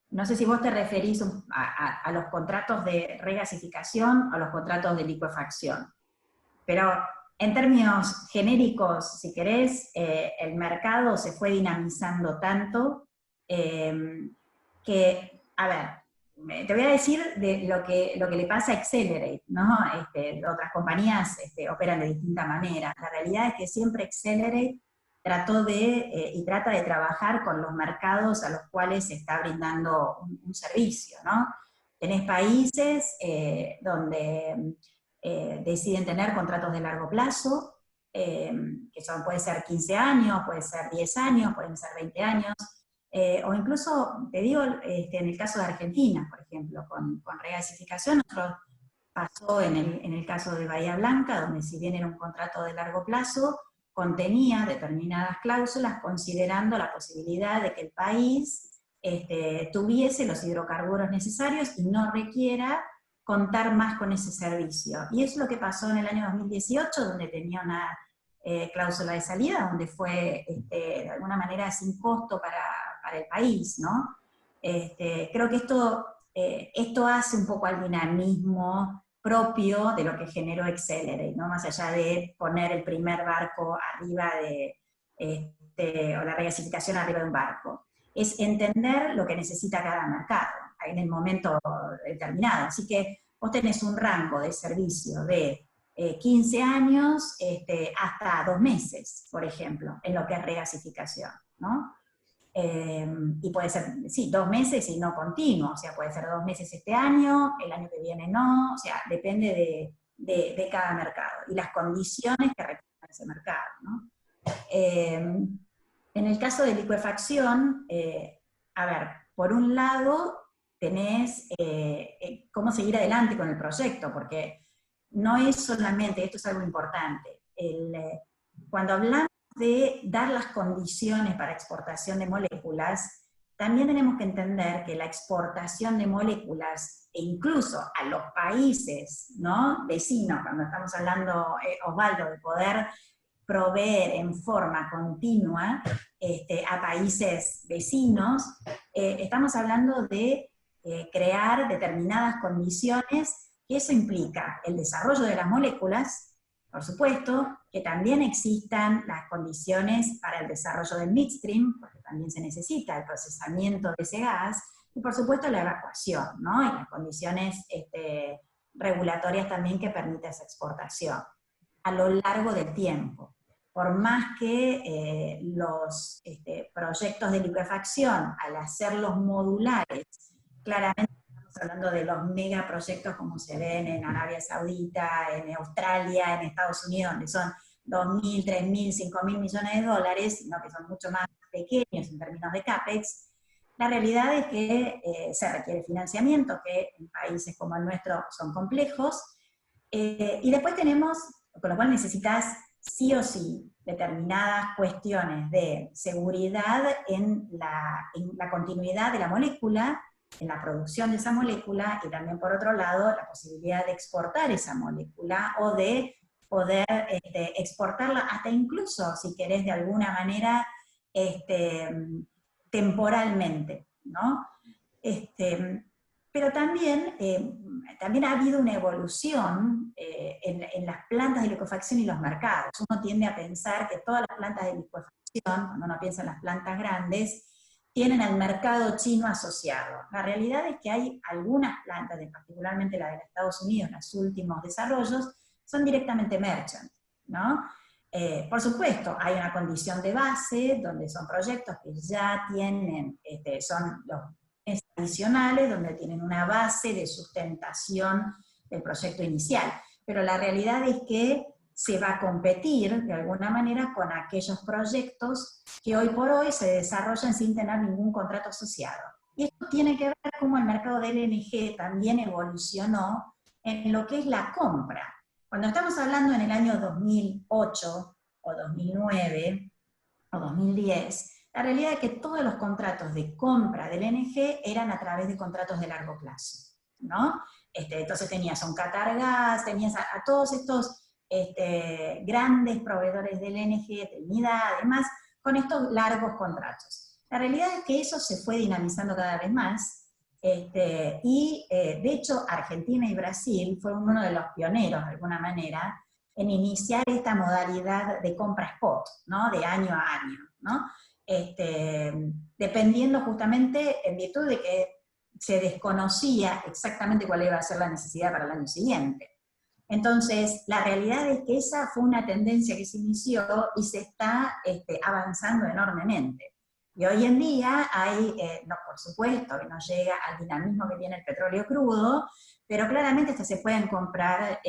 no sé si vos te referís a los contratos de regasificación o a los contratos de licuefacción, pero en términos genéricos, si querés, el mercado se fue dinamizando tanto que, a ver, te voy a decir de lo que le pasa a Accelerate, ¿no? Otras compañías operan de distinta manera. La realidad es que siempre Accelerate trató y trata de trabajar con los mercados a los cuales se está brindando un servicio, ¿no? Tenés países donde deciden tener contratos de largo plazo, que puede ser 15 años, puede ser 10 años, pueden ser 20 años, o incluso, te digo, en el caso de Argentina, por ejemplo, con regasificación, nosotros pasó en el caso de Bahía Blanca, donde si bien era un contrato de largo plazo, contenía determinadas cláusulas considerando la posibilidad de que el país tuviese los hidrocarburos necesarios y no requiera contar más con ese servicio. Y es lo que pasó en el año 2018, donde tenía una cláusula de salida, donde fue de alguna manera sin costo para el país, ¿no? Creo que esto hace un poco al dinamismo propio de lo que generó Accelerate, ¿no? Más allá de poner el primer barco arriba o la regasificación arriba de un barco. Es entender lo que necesita cada mercado en el momento determinado. Así que vos tenés un rango de servicio de 15 años hasta 2 meses, por ejemplo, en lo que es regasificación, ¿no? Y puede ser, sí, 2 meses y no continuo, o sea, puede ser 2 meses este año, el año que viene no, o sea, depende de cada mercado y las condiciones que requiere ese mercado, ¿no? En el caso de licuefacción, a ver, por un lado tenés cómo seguir adelante con el proyecto, porque no es solamente, esto es algo importante, cuando hablamos de dar las condiciones para exportación de moléculas, también tenemos que entender que la exportación de moléculas, e incluso a los países, ¿no?, vecinos, cuando estamos hablando, Osvaldo, de poder proveer en forma continua a países vecinos, estamos hablando de crear determinadas condiciones, y eso implica el desarrollo de las moléculas, por supuesto, que también existan las condiciones para el desarrollo del midstream, porque también se necesita el procesamiento de ese gas, y por supuesto la evacuación, ¿no? Y las condiciones regulatorias también que permite esa exportación a lo largo del tiempo. Por más que los proyectos de licuefacción, al hacerlos modulares, claramente estamos hablando de los megaproyectos como se ven en Arabia Saudita, en Australia, en Estados Unidos, donde son 2.000, 3.000, 5.000 millones de dólares, sino que son mucho más pequeños en términos de CAPEX. La realidad es que se requiere financiamiento, que en países como el nuestro son complejos, y después tenemos, con lo cual necesitas sí o sí determinadas cuestiones de seguridad en la continuidad de la molécula, en la producción de esa molécula, y también por otro lado la posibilidad de exportar esa molécula o de poder exportarla hasta incluso, si querés de alguna manera, temporalmente, ¿no? Pero también, también ha habido una evolución en las plantas de licuefacción y los mercados. Uno tiende a pensar que todas las plantas de licuefacción, cuando uno piensa en las plantas grandes, tienen al mercado chino asociado. La realidad es que hay algunas plantas, particularmente la de los Estados Unidos, los últimos desarrollos, son directamente merchant, ¿no? Por supuesto, hay una condición de base, donde son proyectos que ya tienen, son los adicionales, donde tienen una base de sustentación del proyecto inicial. Pero la realidad es que se va a competir, de alguna manera, con aquellos proyectos que hoy por hoy se desarrollan sin tener ningún contrato asociado. Y esto tiene que ver cómo el mercado del LNG también evolucionó en lo que es la compra. Cuando estamos hablando en el año 2008, o 2009, o 2010, la realidad es que todos los contratos de compra del LNG eran a través de contratos de largo plazo, ¿no? Entonces tenías a un Qatargas, tenías a todos estos grandes proveedores del LNG, Trinidad, además, con estos largos contratos. La realidad es que eso se fue dinamizando cada vez más, de hecho Argentina y Brasil fueron uno de los pioneros, de alguna manera, en iniciar esta modalidad de compra spot, ¿no? De año a año, ¿no? Dependiendo justamente en virtud de que se desconocía exactamente cuál iba a ser la necesidad para el año siguiente. Entonces, la realidad es que esa fue una tendencia que se inició y se está avanzando enormemente. Y hoy en día hay, no, por supuesto, que no llega al dinamismo que tiene el petróleo crudo, pero claramente se pueden comprar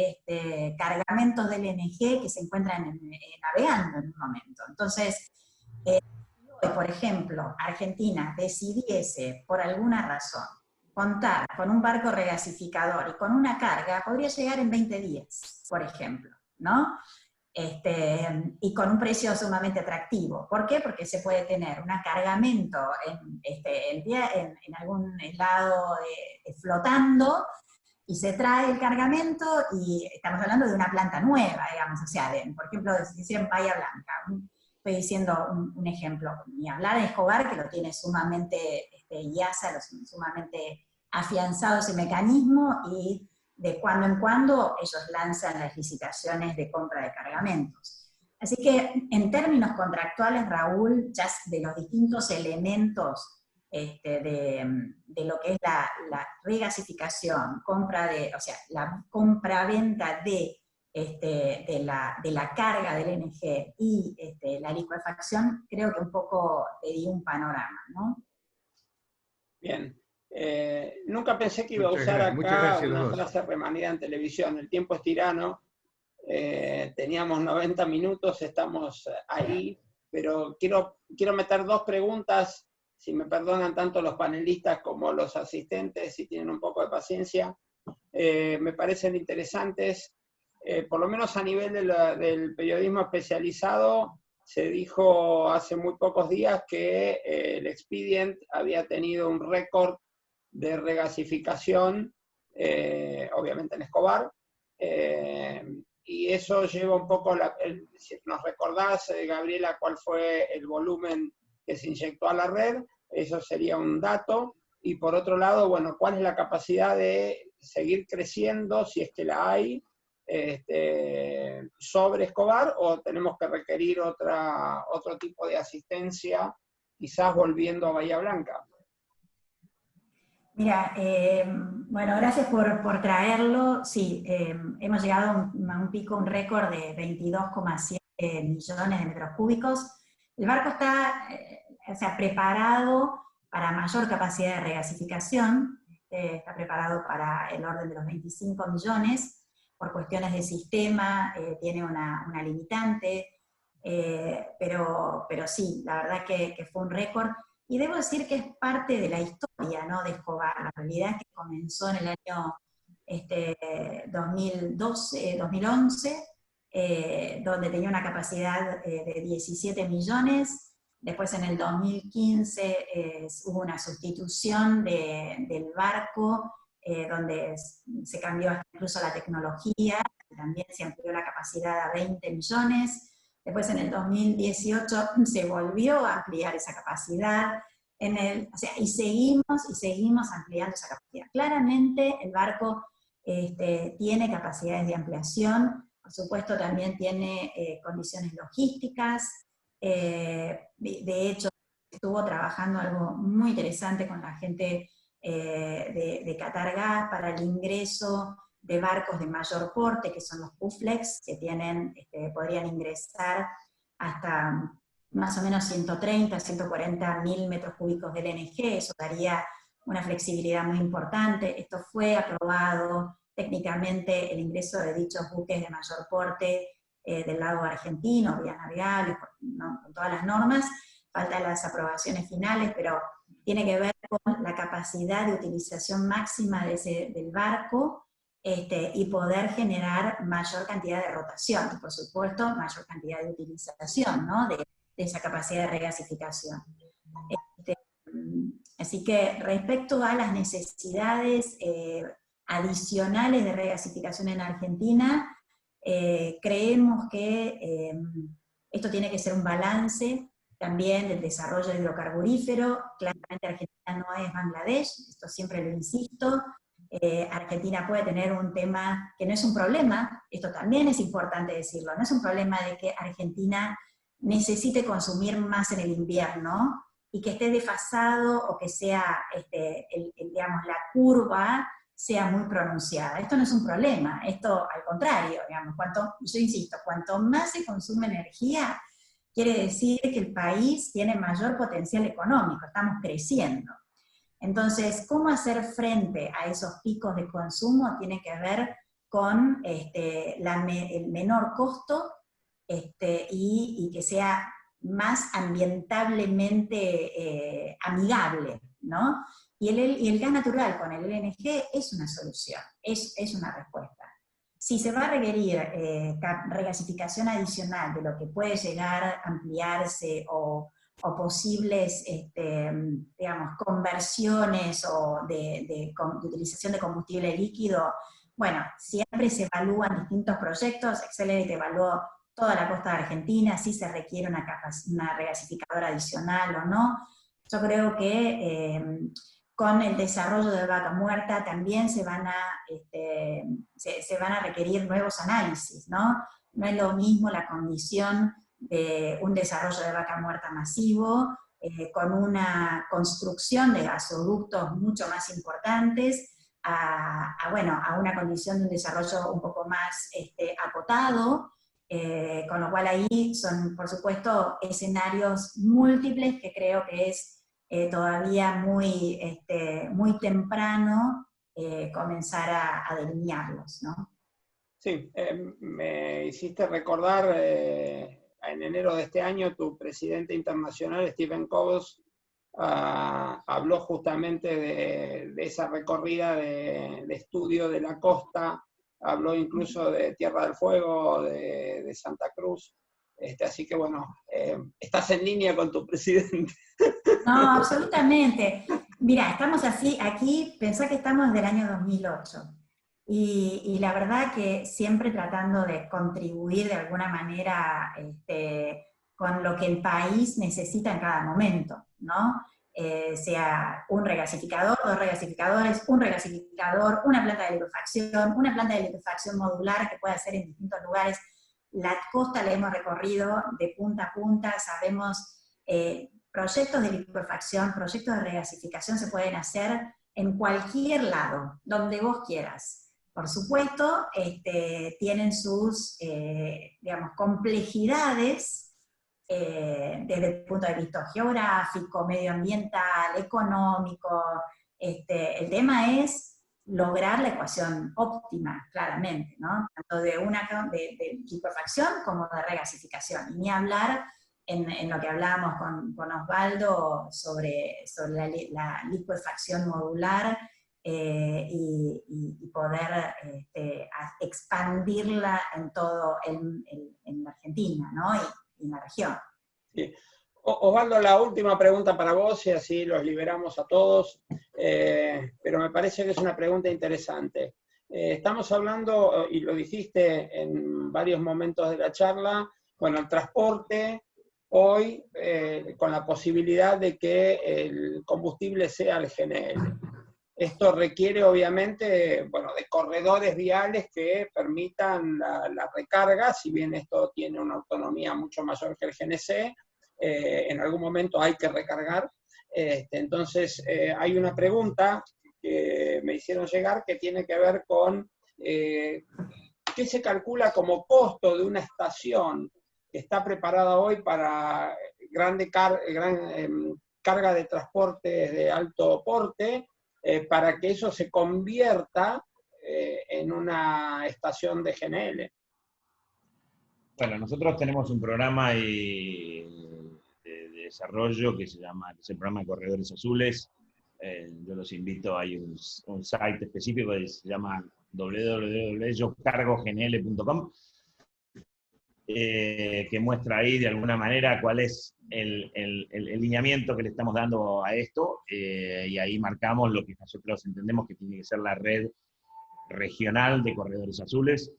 cargamentos del LNG que se encuentran navegando en un momento. Entonces, hoy, por ejemplo, Argentina decidiese, por alguna razón, contar con un barco regasificador y con una carga, podría llegar en 20 días, por ejemplo, ¿no? Y con un precio sumamente atractivo. ¿Por qué? Porque se puede tener un cargamento en algún lado flotando, y se trae el cargamento, y estamos hablando de una planta nueva, digamos, o sea, por ejemplo, si en Bahía Blanca, estoy diciendo un ejemplo, ni hablar de Escobar, que lo tiene sumamente, IASA, sumamente afianzado ese mecanismo, y de cuando en cuando ellos lanzan las licitaciones de compra de cargamentos. Así que en términos contractuales, Raúl, ya de los distintos elementos de lo que es la regasificación, la compra-venta de la carga del LNG y la licuefacción, creo que un poco te di un panorama, ¿no? Bien. Nunca pensé que iba a usar acá una frase remanida en televisión. El tiempo es tirano. Teníamos 90 minutos, estamos ahí, pero quiero meter dos preguntas, si me perdonan tanto los panelistas como los asistentes, si tienen un poco de paciencia. Me parecen interesantes. Por lo menos a nivel del periodismo especializado, se dijo hace muy pocos días que el Expedient había tenido un récord de regasificación, obviamente en Escobar, y eso lleva un poco, si nos recordás, Gabriela, cuál fue el volumen que se inyectó a la red, eso sería un dato. Y por otro lado, bueno, ¿cuál es la capacidad de seguir creciendo, si es que la hay, sobre Escobar, o tenemos que requerir otro tipo de asistencia, quizás volviendo a Bahía Blanca? Mira, bueno, gracias por traerlo. Sí, hemos llegado a un pico, un récord de 22,7 millones de metros cúbicos. El barco está preparado para mayor capacidad de regasificación, está preparado para el orden de los 25 millones, por cuestiones de sistema, tiene una limitante, pero sí, la verdad que fue un récord. Y debo decir que es parte de la historia, ¿no?, de Escobar. La realidad es que comenzó en el año 2011, donde tenía una capacidad de 17 millones. Después en el 2015 hubo una sustitución del barco, donde se cambió incluso la tecnología, también se amplió la capacidad a 20 millones. Después en el 2018 se volvió a ampliar esa capacidad, y seguimos ampliando esa capacidad. Claramente el barco tiene capacidades de ampliación, por supuesto también tiene condiciones logísticas, de hecho estuvo trabajando algo muy interesante con la gente de Qatargas para el ingreso de barcos de mayor porte, que son los PUFLEX, que podrían ingresar hasta más o menos 130, 140 mil metros cúbicos de LNG, eso daría una flexibilidad muy importante. Esto fue aprobado técnicamente, el ingreso de dichos buques de mayor porte del lado argentino, vías navegables, ¿no? Con todas las normas. Faltan las aprobaciones finales, pero tiene que ver con la capacidad de utilización máxima del barco, y poder generar mayor cantidad de rotación, y por supuesto mayor cantidad de utilización, ¿no? de esa capacidad de regasificación. Así que respecto a las necesidades adicionales de regasificación en Argentina, creemos que esto tiene que ser un balance también del desarrollo hidrocarburífero. Claramente Argentina no es Bangladesh, esto siempre lo insisto. Argentina puede tener un tema que no es un problema, esto también es importante decirlo, no es un problema de que Argentina necesite consumir más en el invierno y que esté desfasado o que sea, digamos, la curva sea muy pronunciada. Esto no es un problema, esto al contrario, digamos, yo insisto, cuanto más se consume energía, quiere decir que el país tiene mayor potencial económico, estamos creciendo. Entonces, cómo hacer frente a esos picos de consumo tiene que ver con el menor costo y que sea más ambientablemente amigable, ¿no? Y el gas natural con el LNG es una solución, es una respuesta. Si se va a requerir regasificación adicional de lo que puede llegar a ampliarse o posibles, digamos, conversiones o de utilización de combustible líquido, bueno, siempre se evalúan distintos proyectos. Accelerate evaluó toda la costa de Argentina, si se requiere una regasificadora adicional o no. Yo creo que con el desarrollo de Vaca Muerta también se van a requerir nuevos análisis, ¿no? No es lo mismo la condición de un desarrollo de Vaca Muerta masivo, con una construcción de gasoductos mucho más importantes, a una condición de un desarrollo un poco más acotado, con lo cual ahí son, por supuesto, escenarios múltiples que creo que es todavía muy temprano comenzar a delinearlos, ¿no? Sí, me hiciste recordar, en enero de este año, tu presidente internacional, Stephen Kobos, habló justamente de esa recorrida de estudio de la costa, habló incluso de Tierra del Fuego, de Santa Cruz, así que bueno, estás en línea con tu presidente. No, absolutamente. Mira, estamos así, aquí, pensá que estamos del año 2008, y la verdad que siempre tratando de contribuir de alguna manera con lo que el país necesita en cada momento, ¿no? Sea un regasificador, 2 regasificadores, un regasificador, una planta de liquefacción modular que puede hacer en distintos lugares. La costa la hemos recorrido de punta a punta, sabemos, proyectos de liquefacción, proyectos de regasificación se pueden hacer en cualquier lado, donde vos quieras. Por supuesto, tienen sus, digamos, complejidades desde el punto de vista geográfico, medioambiental, económico. El tema es lograr la ecuación óptima, claramente, ¿no? Tanto de liquefacción como de regasificación. Y ni hablar en lo que hablábamos con Osvaldo sobre la liquefacción modular, y poder expandirla en todo en Argentina, ¿no? Y en la región. Sí. Osvaldo, la última pregunta para vos, y así los liberamos a todos, pero me parece que es una pregunta interesante. Estamos hablando, y lo dijiste en varios momentos de la charla, bueno, el transporte hoy con la posibilidad de que el combustible sea el GNL. Esto requiere obviamente, bueno, de corredores viales que permitan la recarga, si bien esto tiene una autonomía mucho mayor que el GNC, en algún momento hay que recargar. Entonces hay una pregunta que me hicieron llegar que tiene que ver con qué se calcula como costo de una estación que está preparada hoy para gran carga de transportes de alto porte, para que eso se convierta en una estación de GNL. Bueno, nosotros tenemos un programa de desarrollo que se llama, que es el programa de Corredores Azules. Yo los invito, hay un site específico que se llama www.yocargognl.com, que muestra ahí de alguna manera cuál es el lineamiento que le estamos dando a esto, y ahí marcamos lo que nosotros entendemos que tiene que ser la red regional de corredores azules.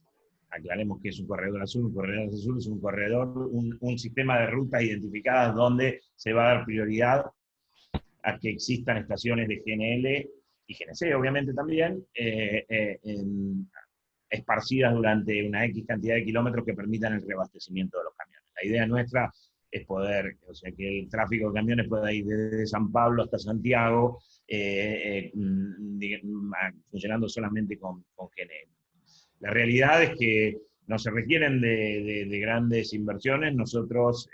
Aclaremos que es un corredor azul. Un corredor azul es un corredor, un sistema de rutas identificadas donde se va a dar prioridad a que existan estaciones de GNL y GNC, obviamente también, esparcidas durante una X cantidad de kilómetros que permitan el reabastecimiento de los camiones. La idea nuestra es poder, o sea, que el tráfico de camiones pueda ir desde San Pablo hasta Santiago, funcionando solamente con GNL. La realidad es que no se requieren de grandes inversiones. Nosotros,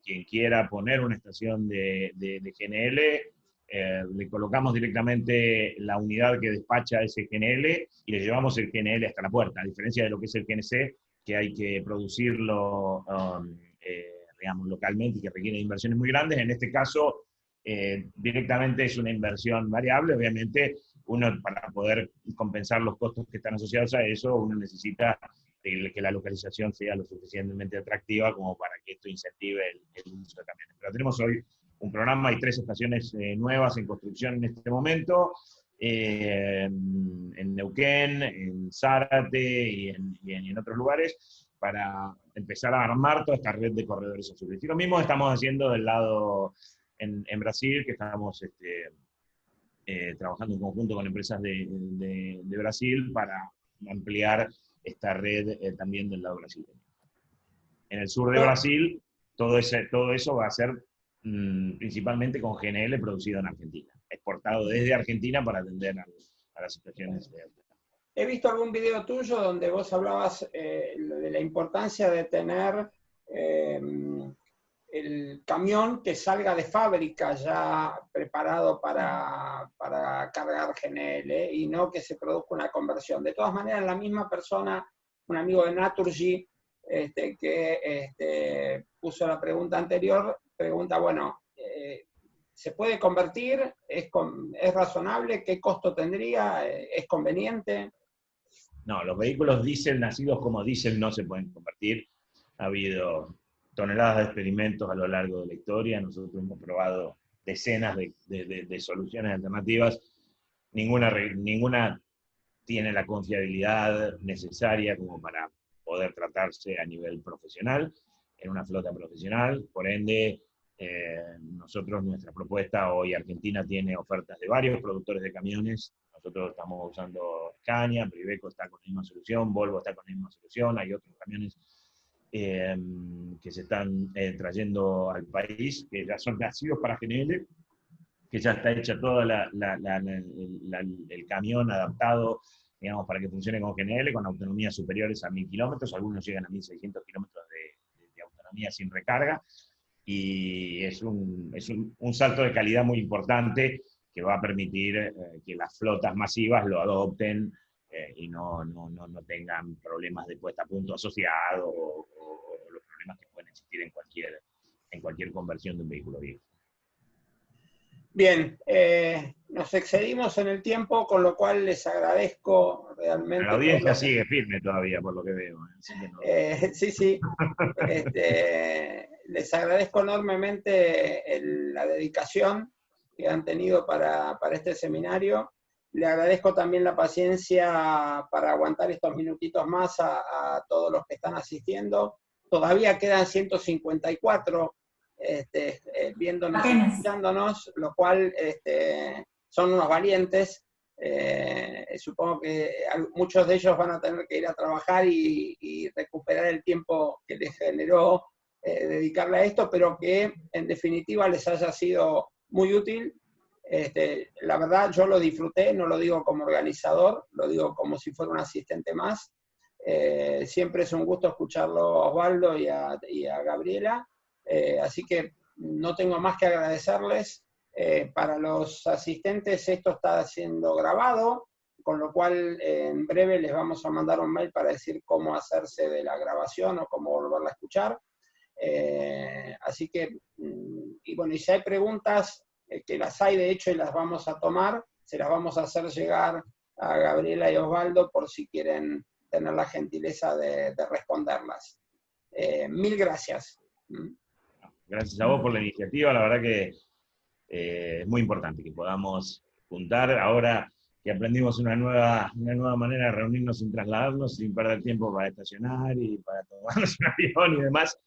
quien quiera poner una estación de GNL, le colocamos directamente la unidad que despacha ese GNL y le llevamos el GNL hasta la puerta, a diferencia de lo que es el GNC, que hay que producirlo digamos, localmente y que requiere inversiones muy grandes. En este caso, directamente es una inversión variable. Obviamente, uno, para poder compensar los costos que están asociados a eso, uno necesita que la localización sea lo suficientemente atractiva como para que esto incentive el uso de camiones. Pero tenemos hoy un programa, hay 3 estaciones nuevas en construcción en este momento, en Neuquén, en Zárate y en otros lugares, para empezar a armar toda esta red de corredores azules. Y lo mismo estamos haciendo del lado en Brasil, que estamos trabajando en conjunto con empresas de Brasil para ampliar esta red también del lado brasileño. En el sur de Brasil, todo eso va a ser principalmente con GNL producido en Argentina, exportado desde Argentina para atender a las situaciones de alta. He visto algún video tuyo donde vos hablabas de la importancia de tener el camión que salga de fábrica ya preparado para cargar GNL y no que se produzca una conversión. De todas maneras, la misma persona, un amigo de Naturgy, que puso la pregunta anterior, pregunta, bueno, ¿se puede convertir? ¿Es razonable? ¿Qué costo tendría? ¿Es conveniente? No, los vehículos diésel nacidos como diésel no se pueden convertir. Ha habido toneladas de experimentos a lo largo de la historia. Nosotros hemos probado decenas de soluciones alternativas. Ninguna tiene la confiabilidad necesaria como para poder tratarse a nivel profesional, en una flota profesional. Por ende, nosotros, nuestra propuesta hoy, Argentina tiene ofertas de varios productores de camiones. Nosotros estamos usando Scania, Priveco está con la misma solución, Volvo está con la misma solución, hay otros camiones que se están trayendo al país, que ya son nacidos para GNL, que ya está hecha todo el camión adaptado, digamos, para que funcione con GNL, con autonomías superiores a 1000 kilómetros, algunos llegan a 1600 kilómetros de autonomía sin recarga, y es un salto de calidad muy importante que va a permitir que las flotas masivas lo adopten y no tengan problemas de puesta a punto asociados o los problemas que pueden existir en cualquier conversión de un vehículo viejo. Bien, nos excedimos en el tiempo, con lo cual les agradezco realmente. La audiencia sigue firme todavía, por lo que veo. Sí, sí. Les agradezco enormemente la dedicación que han tenido para este seminario. Le agradezco también la paciencia para aguantar estos minutitos más a todos los que están asistiendo. todavía quedan 154 viéndonos y escuchándonos, lo cual son unos valientes. Supongo que muchos de ellos van a tener que ir a trabajar y recuperar el tiempo que les generó dedicarle a esto, pero que en definitiva les haya sido muy útil. La verdad yo lo disfruté, no lo digo como organizador, lo digo como si fuera un asistente más. Siempre es un gusto escucharlo a Osvaldo y a Gabriela, así que no tengo más que agradecerles. Para los asistentes esto está siendo grabado, con lo cual en breve les vamos a mandar un mail para decir cómo hacerse de la grabación o cómo volverla a escuchar. Así que, y bueno, y si hay preguntas, que las hay de hecho y las vamos a tomar, se las vamos a hacer llegar a Gabriela y Osvaldo por si quieren tener la gentileza de responderlas. Mil gracias. Gracias a vos por la iniciativa, la verdad que es muy importante que podamos juntar, ahora que aprendimos una nueva manera de reunirnos sin trasladarnos, sin perder tiempo para estacionar y para tomarnos un avión y demás,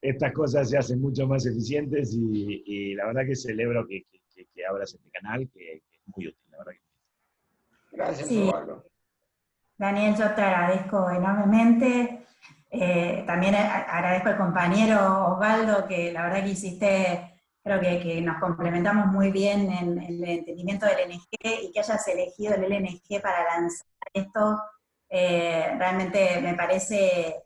estas cosas se hacen mucho más eficientes y la verdad que celebro que abras este canal, que es muy útil, la verdad. Gracias, sí. Osvaldo. Daniel, yo te agradezco enormemente. También agradezco al compañero Osvaldo, que la verdad que hiciste, creo que nos complementamos muy bien en el entendimiento del LNG, y que hayas elegido el LNG para lanzar esto, realmente me parece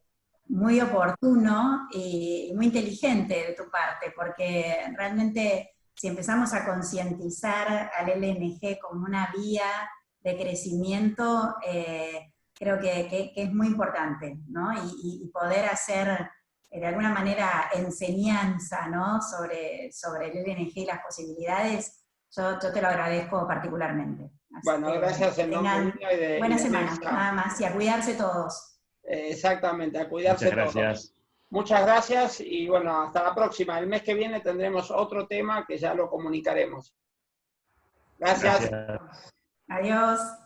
muy oportuno y muy inteligente de tu parte, porque realmente si empezamos a concientizar al LNG como una vía de crecimiento, creo que es muy importante, ¿no? Y poder hacer, de alguna manera, enseñanza, ¿no? sobre el LNG y las posibilidades, yo te lo agradezco particularmente. Así bueno, gracias en nombre mío y de... Buena semana, nada más, y a cuidarse todos. Exactamente, a cuidarse todos. Muchas gracias. Muchas gracias y bueno, hasta la próxima. El mes que viene tendremos otro tema que ya lo comunicaremos. Gracias. Gracias. Adiós.